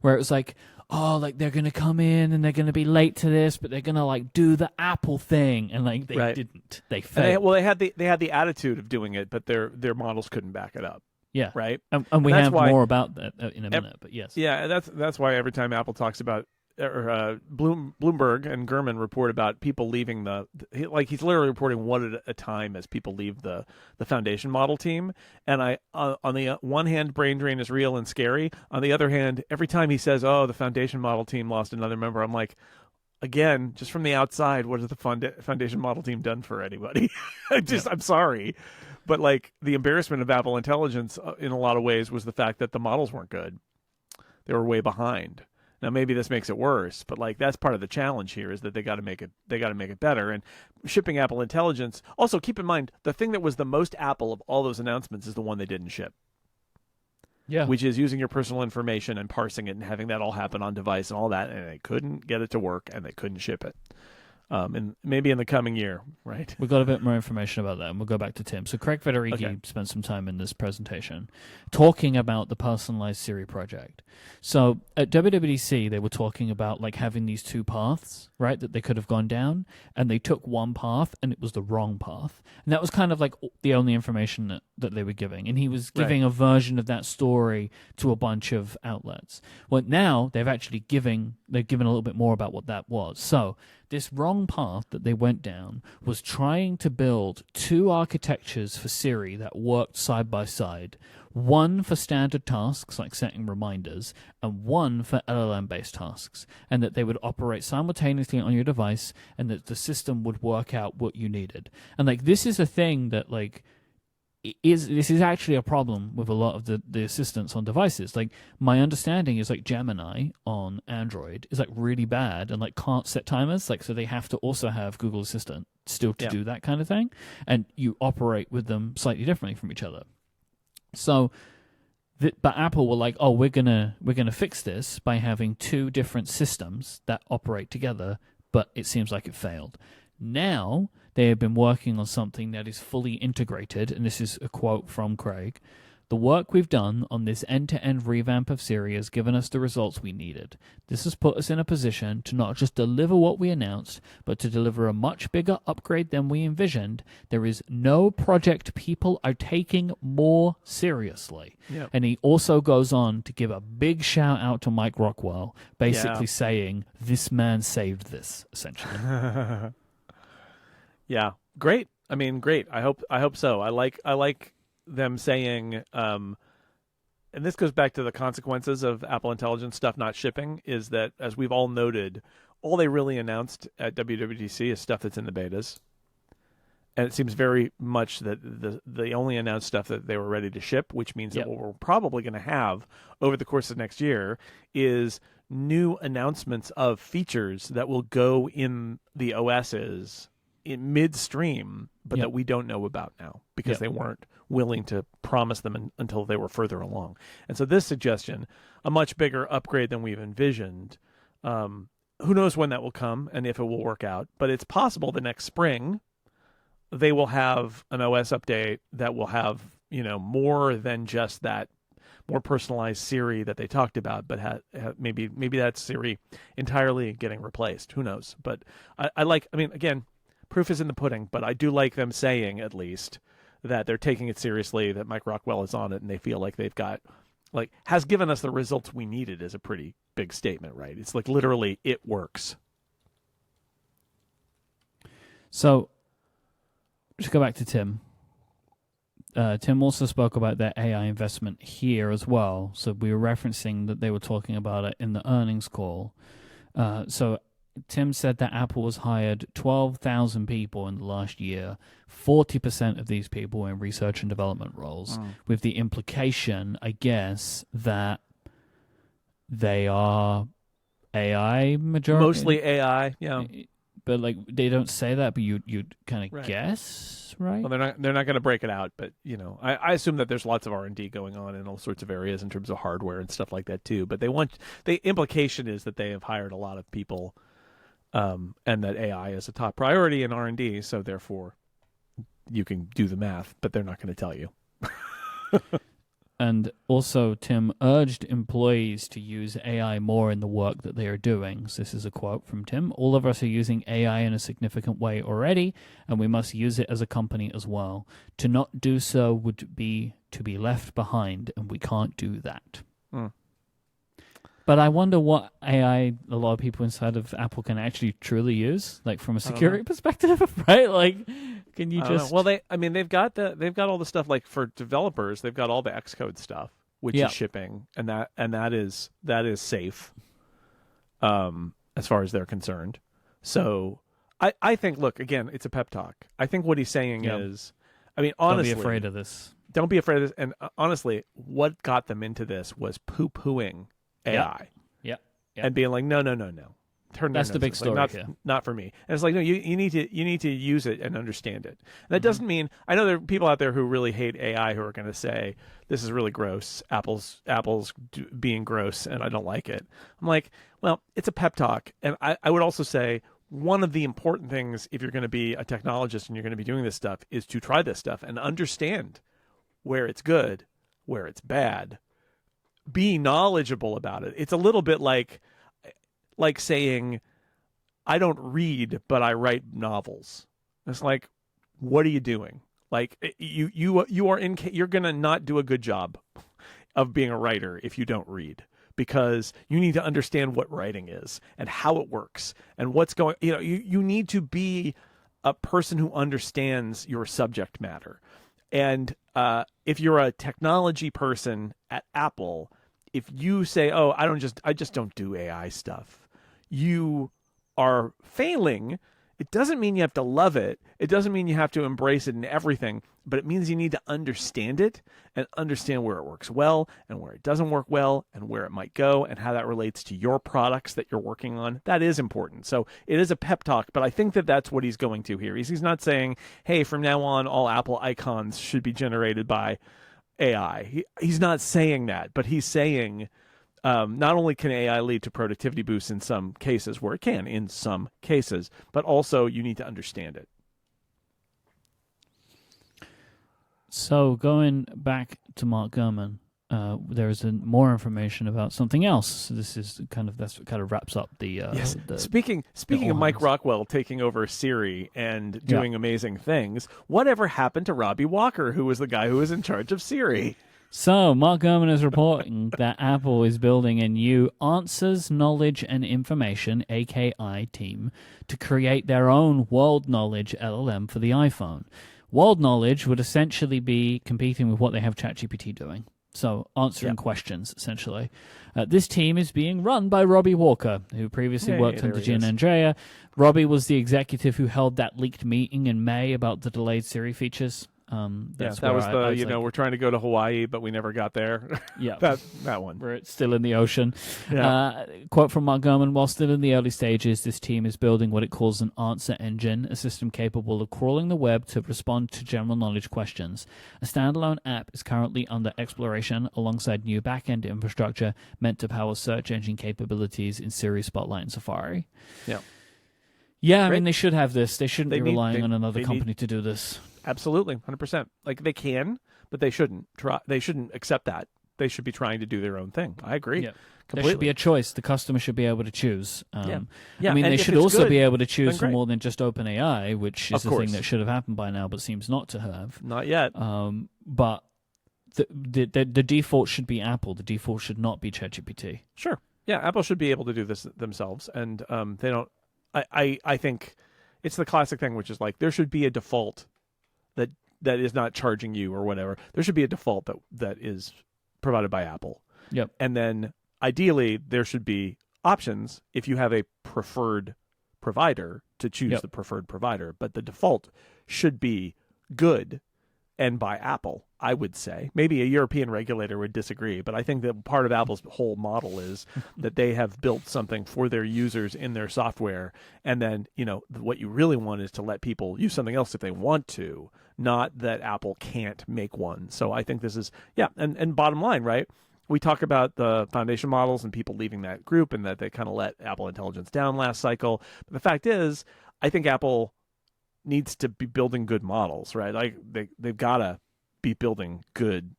where it was like, oh, like they're gonna come in and they're gonna be late to this, but they're gonna like do the Apple thing, and like they didn't. They failed. They had the attitude of doing it, but their models couldn't back it up. Yeah. Right. And we have more about that in a minute, but yes. Yeah, that's why every time Apple talks about Bloomberg and Gurman report about people leaving he's literally reporting one at a time as people leave the foundation model team. And I on the one hand, brain drain is real and scary. On the other hand, every time he says, "Oh, the foundation model team lost another member," I'm like, again, just from the outside, what has the foundation model team done for anybody? I'm sorry. But like the embarrassment of Apple Intelligence in a lot of ways was the fact that the models weren't good. They were way behind. Now maybe this makes it worse, but like that's part of the challenge here is that they got to make it better. And shipping Apple Intelligence. Also keep in mind the thing that was the most Apple of all those announcements is the one they didn't ship. Yeah. Which is using your personal information and parsing it and having that all happen on device and all that, and they couldn't get it to work and they couldn't ship it. and maybe in the coming year, right? We got a bit more information about that, and we'll go back to Tim. So Craig Federighi Okay. spent some time in this presentation talking about the personalized Siri project. So at WWDC, they were talking about like having these two paths, right, that they could have gone down, and they took one path, and it was the wrong path. And that was kind of like the only information that they were giving. And he was giving a version of that story to a bunch of outlets. Well, now they've given a little bit more about what that was. So this wrong path that they went down was trying to build two architectures for Siri that worked side by side. One for standard tasks like setting reminders, and one for LLM-based tasks, and that they would operate simultaneously on your device, and that the system would work out what you needed. And like this is a thing that like this is actually a problem with a lot of the assistants on devices. Like my understanding is like Gemini on Android is like really bad and like can't set timers. Like so they have to also have Google Assistant still to do that kind of thing, and you operate with them slightly differently from each other. So, but Apple were like, oh, we're gonna fix this by having two different systems that operate together. But it seems like it failed. Now they have been working on something that is fully integrated, and this is a quote from Craig. The work we've done on this end-to-end revamp of Siri has given us the results we needed. This has put us in a position to not just deliver what we announced, but to deliver a much bigger upgrade than we envisioned. There is no project people are taking more seriously. Yep. And he also goes on to give a big shout out to Mike Rockwell, basically saying, this man saved this, essentially. Yeah, great. I mean, great. I hope so. I like them saying, and this goes back to the consequences of Apple Intelligence stuff not shipping, is that, as we've all noted, all they really announced at WWDC is stuff that's in the betas. And it seems very much that the only announced stuff that they were ready to ship, which means that what we're probably going to have over the course of next year is new announcements of features that will go in the OSs in midstream, but that we don't know about now because they weren't willing to promise them until they were further along. And so this suggestion, a much bigger upgrade than we've envisioned, who knows when that will come and if it will work out, but it's possible the next spring they will have an OS update that will have, more than just that more personalized Siri that they talked about, but maybe that's Siri entirely getting replaced. Who knows? But again, proof is in the pudding, but I do like them saying, at least, that they're taking it seriously, that Mike Rockwell is on it, and they feel like they've got, has given us the results we needed is a pretty big statement, right? It's like literally, it works. So, just go back to Tim. Tim also spoke about their AI investment here as well. So we were referencing that they were talking about it in the earnings call. So Tim said that Apple has hired 12,000 people in the last year. 40% of these people were in research and development roles, with the implication, I guess, that they are AI majority. Mostly AI, yeah. But they don't say that, but you'd kind of guess, right? Well, they're not going to break it out, but I assume that there's lots of R&D going on in all sorts of areas in terms of hardware and stuff like that too. But the implication is that they have hired a lot of people. And that AI is a top priority in R&D, so therefore you can do the math, but they're not going to tell you. And also, Tim urged employees to use AI more in the work that they are doing. So this is a quote from Tim. All of us are using AI in a significant way already, and we must use it as a company as well. To not do so would be to be left behind, and we can't do that. But I wonder what AI a lot of people inside of Apple can actually truly use, from a security perspective, right? Can you just? Well, they've got all the stuff for developers. They've got all the Xcode stuff, which is shipping, and that is safe, as far as they're concerned. So I think, look, again, it's a pep talk. I think what he's saying is, honestly, don't be afraid of this. Don't be afraid of this. And honestly, what got them into this was poo-pooing AI, and being like, no. That's the big story here. Not for me. And it's like, no, you need to use it and understand it. And that doesn't mean, I know there are people out there who really hate AI who are going to say this is really gross. Apple's being gross, and I don't like it. I'm like, well, it's a pep talk, and I would also say, one of the important things, if you're going to be a technologist and you're going to be doing this stuff, is to try this stuff and understand where it's good, where it's bad. Be knowledgeable about it. It's a little bit like saying, I don't read, but I write novels. It's like, what are you doing? Like you're going to not do a good job of being a writer if you don't read, because you need to understand what writing is and how it works and what's going, you need to be a person who understands your subject matter. And if you're a technology person at Apple, if you say, oh, I just don't do AI stuff, you are failing. It doesn't mean you have to love it. It doesn't mean you have to embrace it in everything, but it means you need to understand it and understand where it works well and where it doesn't work well and where it might go and how that relates to your products that you're working on. That is important. So it is a pep talk, but I think that that's what he's going to here. He's not saying, hey, from now on, all Apple icons should be generated by AI. He's not saying that, but he's saying, not only can AI lead to productivity boosts in some cases, where it can in some cases, but also you need to understand it. So going back to Mark Gurman, there is more information about something else. This is that's what kind of wraps up the. Yes. Speaking of Mike Rockwell taking over Siri and doing amazing things, whatever happened to Robbie Walker, who was the guy who was in charge of Siri? So, Mark Gurman is reporting that Apple is building a new Answers, Knowledge, and Information, AKI, team to create their own World Knowledge LLM for the iPhone. World Knowledge would essentially be competing with what they have ChatGPT doing. So, answering questions, essentially. This team is being run by Robbie Walker, who previously worked under Gina Andrea. Robbie was the executive who held that leaked meeting in May about the delayed Siri features. That was we're trying to go to Hawaii, but we never got there. Yeah. that one. Where it's still in the ocean. Yeah. Quote from Mark Gurman, while still in the early stages, this team is building what it calls an answer engine, a system capable of crawling the web to respond to general knowledge questions. A standalone app is currently under exploration alongside new back-end infrastructure meant to power search engine capabilities in Siri, Spotlight, and Safari. Yeah. Yeah, I mean, they should have this. They shouldn't be relying on another company to do this. Absolutely, 100%. Like, they can, but they shouldn't try. They shouldn't accept that. They should be trying to do their own thing. I agree. Yeah. There should be a choice. The customer should be able to choose. Yeah. I mean, they should also be able to choose for more than just OpenAI, which is the thing that should have happened by now, but seems not to have. Not yet. But the default should be Apple. The default should not be ChatGPT. Sure. Yeah, Apple should be able to do this themselves, and they don't. I think it's the classic thing, which is like there should be a default that is not charging you or whatever. There should be a default that is provided by Apple. Yep. And then ideally there should be options if you have a preferred provider to choose the preferred provider. But the default should be good and by Apple, I would say. Maybe a European regulator would disagree, but I think that part of Apple's whole model is that they have built something for their users in their software, and then, what you really want is to let people use something else if they want to, not that Apple can't make one. So I think this is, and bottom line, right? We talk about the foundation models and people leaving that group and that they kind of let Apple Intelligence down last cycle. But the fact is, I think Apple needs to be building good models, right? Like they've got to be building good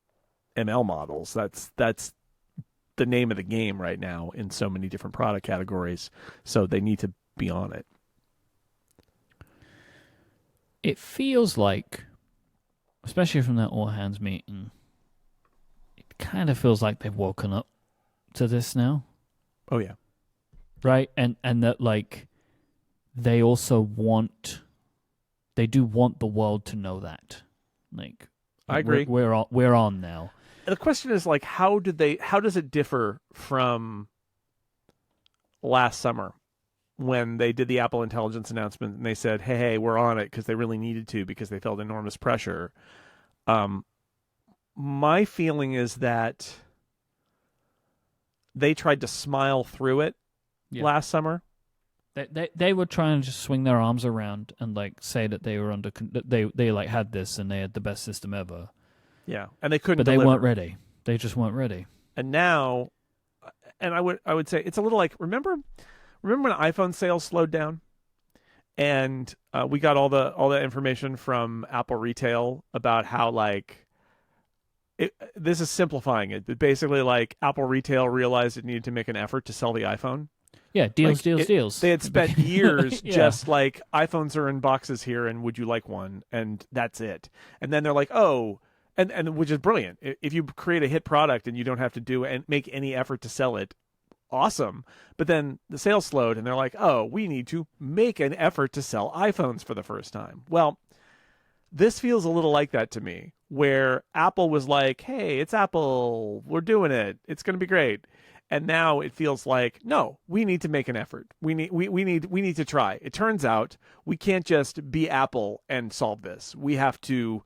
ML models. That's the name of the game right now in so many different product categories. So they need to be on it. It feels like, especially from that all hands meeting, it kind of feels like they've woken up to this now. Oh yeah. Right? And that like they also they do want the world to know that. Like, I agree. We're on now. The question is like, how does it differ from last summer when they did the Apple Intelligence announcement and they said, hey, we're on it because they really needed to because they felt enormous pressure. My feeling is that they tried to smile through it last summer. They were trying to just swing their arms around and like say that they were they like had this and they had the best system ever. Yeah, and they couldn't. But they weren't ready. They just weren't ready. And now, and I would say it's a little like remember when iPhone sales slowed down? And we got all the information from Apple Retail about how like this is simplifying it, but basically like Apple Retail realized it needed to make an effort to sell the iPhone. Yeah, deals. They had spent years Yeah. just like iPhones are in boxes here, and would you like one? And that's it. And then they're like, oh, and which is brilliant. If you create a hit product and you don't have to do and make any effort to sell it, awesome. But then the sales slowed, and they're like, oh, we need to make an effort to sell iPhones for the first time. Well, this feels a little like that to me, where Apple was like, hey, it's Apple, we're doing it, it's going to be great. And now it feels like, no, we need to make an effort. We need to try. It turns out we can't just be Apple and solve this. We have to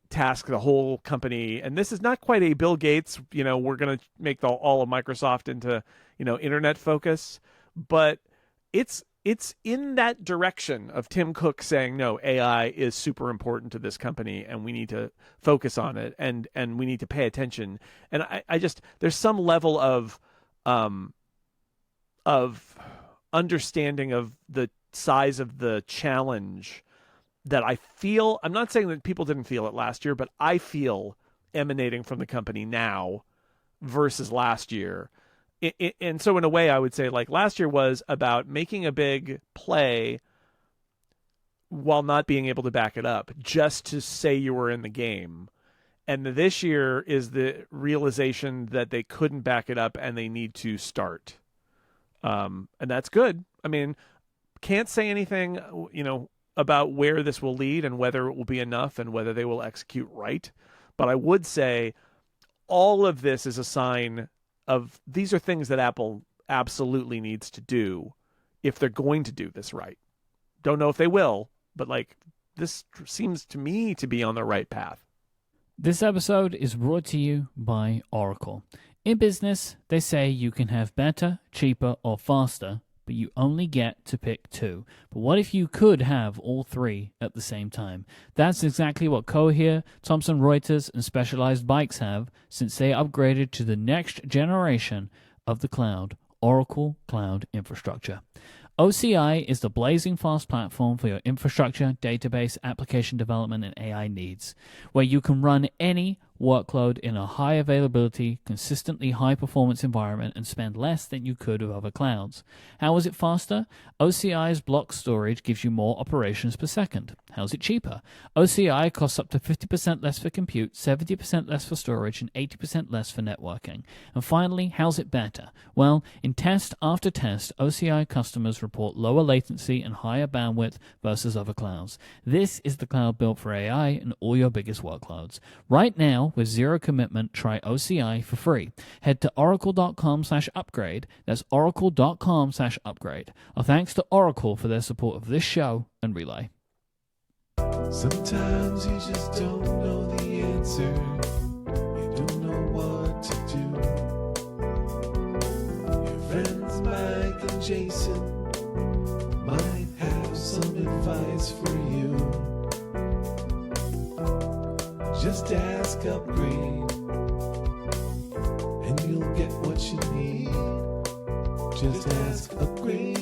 task the whole company. And this is not quite a Bill Gates, we're going to make all of Microsoft into, internet focus. But it's in that direction of Tim Cook saying, no, AI is super important to this company and we need to focus on it and we need to pay attention. And I just, there's some level of understanding of the size of the challenge that I feel. I'm not saying that people didn't feel it last year, but I feel emanating from the company now versus last year. And so in a way, I would say like last year was about making a big play while not being able to back it up, just to say you were in the game. And this year is the realization that they couldn't back it up and they need to start. And that's good. I mean, can't say anything, about where this will lead and whether it will be enough and whether they will execute right. But I would say all of this is a sign of these are things that Apple absolutely needs to do if they're going to do this right. Don't know if they will, but like this seems to me to be on the right path. This episode is brought to you by Oracle. In business, they say you can have better, cheaper, or faster, but you only get to pick two. But what if you could have all three at the same time? That's exactly what Cohere, Thomson Reuters, and Specialized Bikes have since they upgraded to the next generation of the cloud, Oracle Cloud Infrastructure. OCI is the blazing fast platform for your infrastructure, database, application development, and AI needs, where you can run any workload in a high availability, consistently high performance environment and spend less than you could with other clouds. How is it faster? OCI's block storage gives you more operations per second. How's it cheaper? OCI costs up to 50% less for compute, 70% less for storage, and 80% less for networking. And finally, how's it better? Well, in test after test, OCI customers report lower latency and higher bandwidth versus other clouds. This is the cloud built for AI and all your biggest workloads. Right now, with zero commitment, try OCI for free. Head to oracle.com/upgrade. That's oracle.com/upgrade. Our thanks to Oracle for their support of this show and Relay. Sometimes you just don't know the answer. You don't know what to do. Your friends Mike and Jason might have some advice for you. Just ask Upgrade, and you'll get what you need. Just ask Upgrade.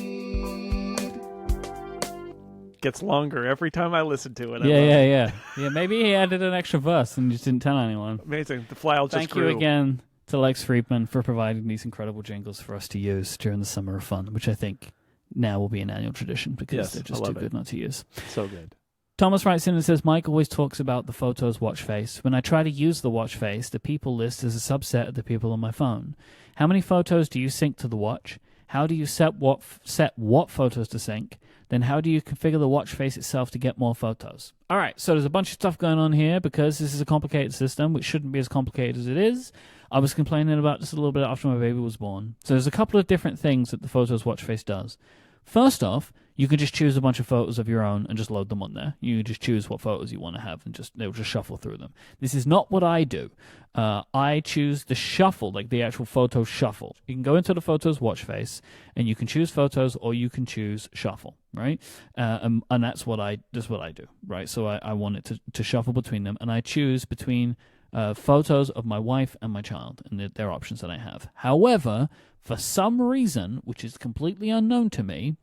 Gets longer every time I listen to it. Yeah. Maybe he added an extra verse and just didn't tell anyone. Amazing. The file just Thank grew. you again to Lex Friedman for providing these incredible jingles for us to use during the Summer of Fun, which I think now will be an annual tradition because Yes, they're just I too love good not to use. So good. Thomas writes in and says, Mike always talks about the photos watch face. When I try to use the watch face, the people list is a subset of the people on my phone. How many photos do you sync to the watch? How do you set what photos to sync? Then how do you configure the watch face itself to get more photos? All right, so there's a bunch of stuff going on here because this is a complicated system, which shouldn't be as complicated as it is. I was complaining about this a little bit after my baby was born. So there's a couple of different things that the photos watch face does. First off, you can just choose a bunch of photos of your own and just load them on there. You just choose what photos you want to have and they'll just shuffle through them. This is not what I do. I choose the shuffle, like the actual photo shuffle. You can go into the photos watch face and you can choose photos or you can choose shuffle, right? And that's what I do, right? So I want it to shuffle between them, and I choose between photos of my wife and my child, and they're options that I have. However, for some reason, which is completely unknown to me,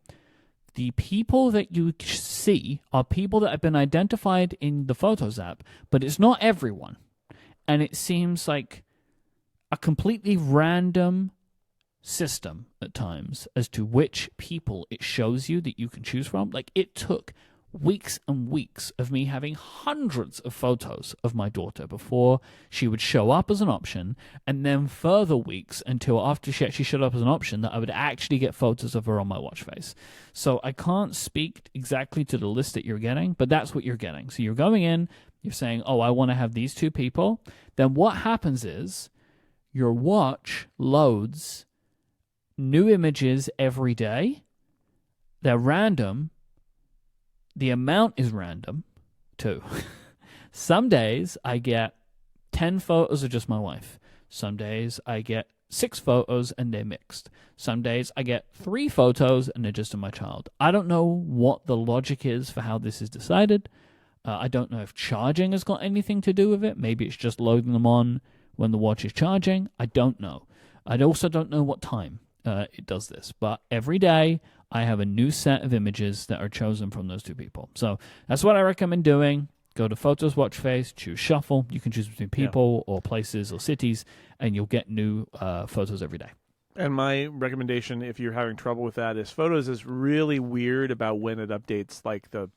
the people that you see are people that have been identified in the Photos app, but it's not everyone. And it seems like a completely random system at times as to which people it shows you that you can choose from. Like, it took weeks and weeks of me having hundreds of photos of my daughter before she would show up as an option, and then further weeks until after she actually showed up as an option that I would actually get photos of her on my watch face. So I can't speak exactly to the list that you're getting, but that's what you're getting. So you're going in, you're saying, oh, I want to have these two people. Then what happens is your watch loads new images every day. They're random. The amount is random, too. Some days I get 10 photos of just my wife. Some days I get 6 photos and they're mixed. Some days I get 3 photos and they're just of my child. I don't know what the logic is for how this is decided. I don't know if charging has got anything to do with it. Maybe it's just loading them on when the watch is charging. I don't know. I also don't know what time it does this. But every day I have a new set of images that are chosen from those two people. So that's what I recommend doing. Go to Photos Watch Face, choose Shuffle. You can choose between people or places or cities, and you'll get new photos every day. And my recommendation, if you're having trouble with that, is Photos is really weird about when it updates like the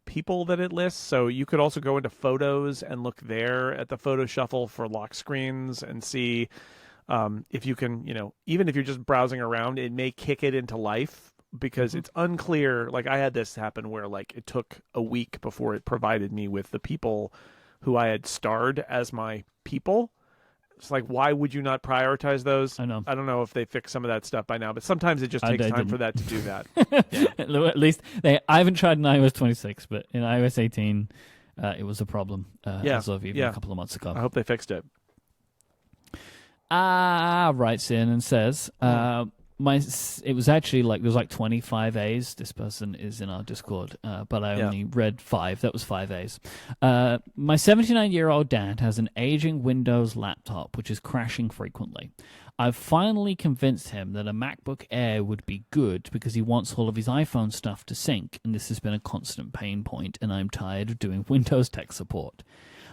people that it lists. So you could also go into Photos and look there at the Photo Shuffle for lock screens and see if you can, even if you're just browsing around, it may kick it into life. Because it's unclear. Like, I had this happen where, like, it took a week before it provided me with the people who I had starred as my people. It's like, why would you not prioritize those? I know. I don't know if they fixed some of that stuff by now, but sometimes it just takes time for that to do that. At least, I haven't tried in iOS 26, but in iOS 18, it was a problem as of even a couple of months ago. I hope they fixed it. Writes in and says... it was actually like, there was like 25 A's. This person is in our Discord, but I only read 5. That was 5 A's. My 79-year-old dad has an aging Windows laptop, which is crashing frequently. I've finally convinced him that a MacBook Air would be good because he wants all of his iPhone stuff to sync, and this has been a constant pain point, and I'm tired of doing Windows tech support.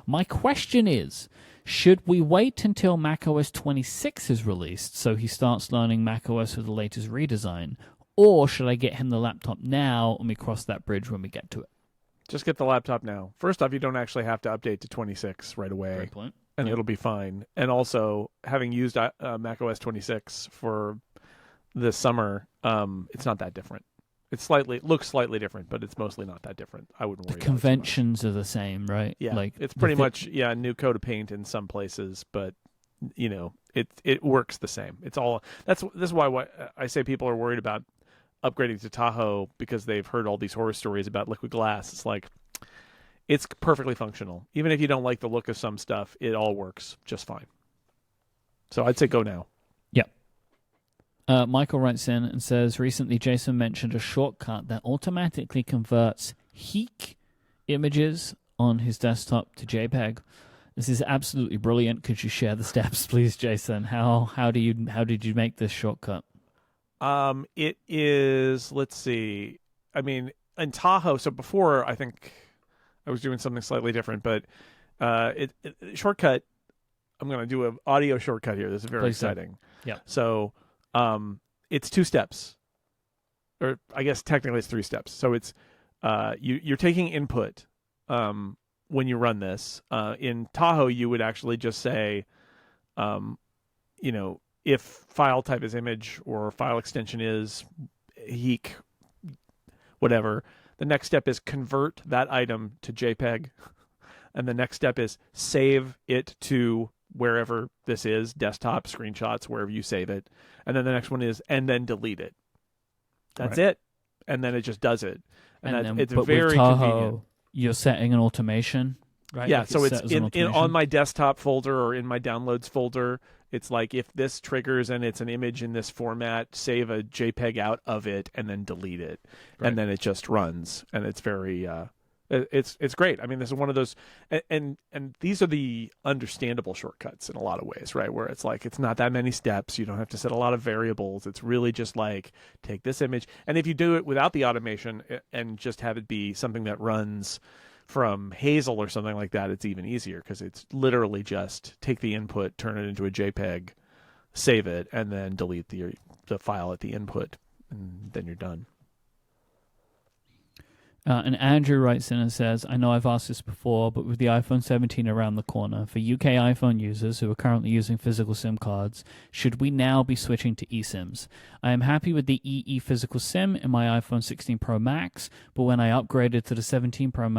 My question is, should we wait until macOS 26 is released so he starts learning macOS with the latest redesign? Or should I get him the laptop now and we cross that bridge when we get to it? Just get the laptop now. First off, you don't actually have to update to 26 right away. Great point. And it'll be fine. And also, having used macOS 26 for this summer, it's not that different. It looks slightly different, but it's mostly not that different. I wouldn't worry. The conventions are the same, right? Yeah, like it's pretty much new coat of paint in some places, but it works the same. It's all this is why I say people are worried about upgrading to Tahoe because they've heard all these horror stories about liquid glass. It's like it's perfectly functional. Even if you don't like the look of some stuff, it all works just fine. So I'd say go now. Yep. Michael writes in and says, recently Jason mentioned a shortcut that automatically converts HEIC images on his desktop to JPEG. This is absolutely brilliant. Could you share the steps, please, Jason? How did you make this shortcut? It is, let's see. I mean, in Tahoe, so before I think I was doing something slightly different, but shortcut, I'm going to do an audio shortcut here. This is very exciting. Yeah. So it's 2 steps, or I guess technically it's 3 steps. So it's you're taking input when you run this. In Tahoe, you would actually just say, if file type is image or file extension is HEIC, whatever. The next step is convert that item to JPEG, and the next step is save it to wherever this is, desktop, screenshots, wherever you save it. And then the next one is, and then delete it. That's it. And then it just does it. And it's very with Tahoe, convenient. You're setting an automation, right? Yeah, like so it's on my automation? desktop folder or in my downloads folder. It's like if this triggers and it's an image in this format, save a JPEG out of it and then delete it. Right. And then it just runs. And it's very It's great. I mean, this is one of those, and these are the understandable shortcuts in a lot of ways, right? Where it's like it's not that many steps. You don't have to set a lot of variables. It's really just like take this image, and if you do it without the automation and just have it be something that runs from Hazel or something like that, it's even easier because it's literally just take the input, turn it into a JPEG, save it, and then delete the file at the input, and then you're done. And Andrew writes in and says, I know I've asked this before, but with the iPhone 17 around the corner, for UK iPhone users who are currently using physical SIM cards, should we now be switching to eSIMs? I am happy with the EE physical SIM in my iPhone 16 Pro Max, but when I upgraded to the 17 Pro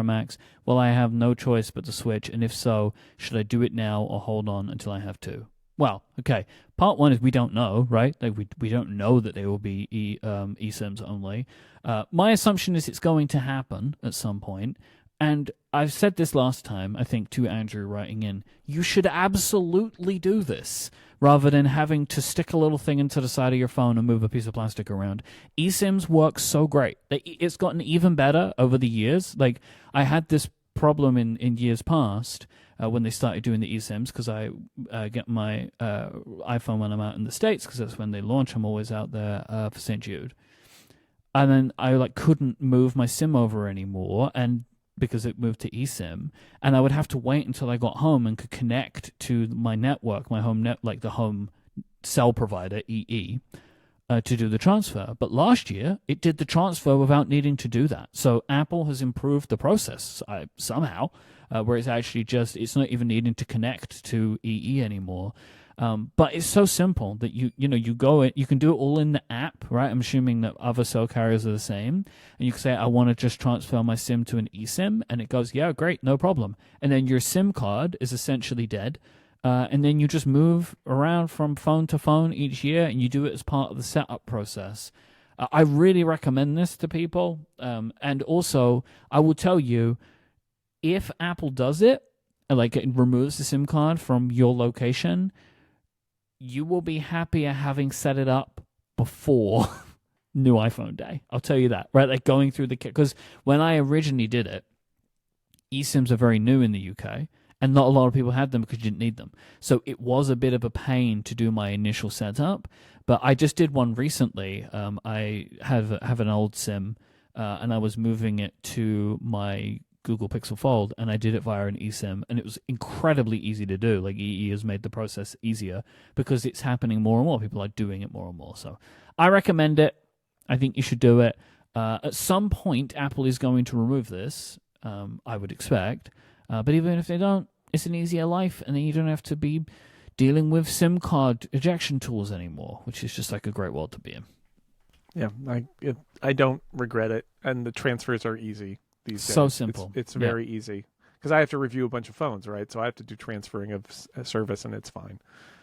Max, will I have no choice but to switch? And if so, should I do it now or hold on until I have to? Well, okay. Part one is we don't know, right? Like we don't know that they will be eSIMs only. My assumption is it's going to happen at some point. And I've said this last time, I think, to Andrew writing in, you should absolutely do this rather than having to stick a little thing into the side of your phone and move a piece of plastic around. eSIMs work so great. It's gotten even better over the years. Like, I had this problem in years past when they started doing the eSIMs, because I get my iPhone when I'm out in the States, because that's when they launch. I'm always out there for St. Jude. And then I couldn't move my SIM over anymore, and because it moved to eSIM, and I would have to wait until I got home and could connect to my network, my home the home cell provider, EE, to do the transfer. But last year, it did the transfer without needing to do that. So Apple has improved the process somehow, where it's actually it's not even needing to connect to EE anymore. But it's so simple that you can do it all in the app, right? I'm assuming that other cell carriers are the same. And you can say, I want to just transfer my SIM to an eSIM. And it goes, yeah, great, no problem. And then your SIM card is essentially dead. And then you just move around from phone to phone each year, and you do it as part of the setup process. I really recommend this to people. And also, I will tell you, if Apple does it, like it removes the SIM card from your location, you will be happier having set it up before new iPhone day. I'll tell you that, right? Like going through the kit. Because when I originally did it, eSIMs are very new in the UK, and not a lot of people had them because you didn't need them. So it was a bit of a pain to do my initial setup, but I just did one recently. I have an old SIM, and I was moving it to my Google Pixel Fold, and I did it via an eSIM, and it was incredibly easy to do. Like, EE has made the process easier because it's happening more and more. People are doing it more and more. So I recommend it. I think you should do it. At some point, Apple is going to remove this, I would expect. But even if they don't, it's an easier life, and then you don't have to be dealing with SIM card ejection tools anymore, which is just like a great world to be in. Yeah, I don't regret it, and the transfers are easy these days. So simple. It's very easy, because I have to review a bunch of phones, right? So I have to do transferring of service, and it's fine.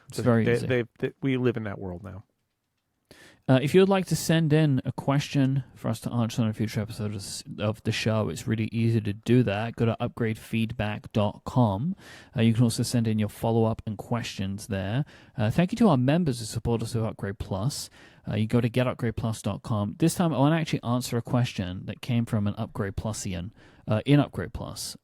It's very easy. We live in that world now. If you would like to send in a question for us to answer on a future episode of the show, it's really easy to do that. Go to upgradefeedback.com. You can also send in your follow-up and questions there. Thank you to our members who support us with Upgrade Plus. You go to getupgradeplus.com. This time I want to actually answer a question that came from an Upgrade Plusian in Upgrade Plus.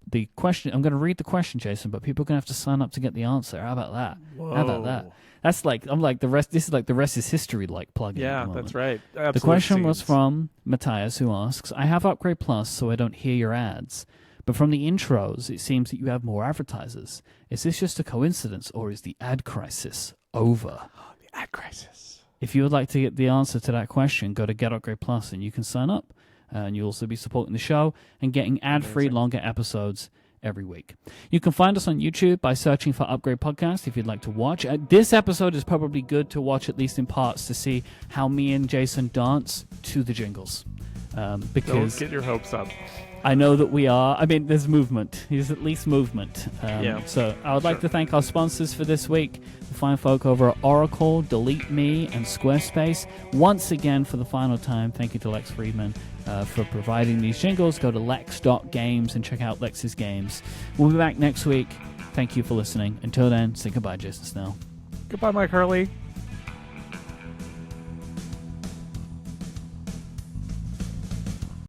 The question, I'm going to read the question, Jason, but people are going to have to sign up to get the answer. How about that? Whoa. How about that? That's like, I'm like the rest. This is like the rest is history, like plugin. Yeah, that's right. Absolute the question scenes. was from Matthias, who asks, I have Upgrade Plus, so I don't hear your ads. But from the intros, it seems that you have more advertisers. Is this just a coincidence, or is the ad crisis over? The ad crisis. If you would like to get the answer to that question, go to Get Upgrade Plus, and you can sign up. And you'll also be supporting the show and getting ad-free longer episodes every week. You can find us on YouTube by searching for Upgrade Podcast if you'd like to watch. This episode is probably good to watch, at least in parts, to see how me and Jason dance to the jingles. Because don't get your hopes up. I know that we are. I mean, there's movement. There's at least movement. So I would like to thank our sponsors for this week, the fine folk over at Oracle, Delete Me, and Squarespace. Once again, for the final time, thank you to Lex Friedman for providing these jingles. Go to lex.games and check out Lex's games. We'll be back next week. Thank you for listening. Until then, say goodbye, Jason Snell. Goodbye, Mike Hurley.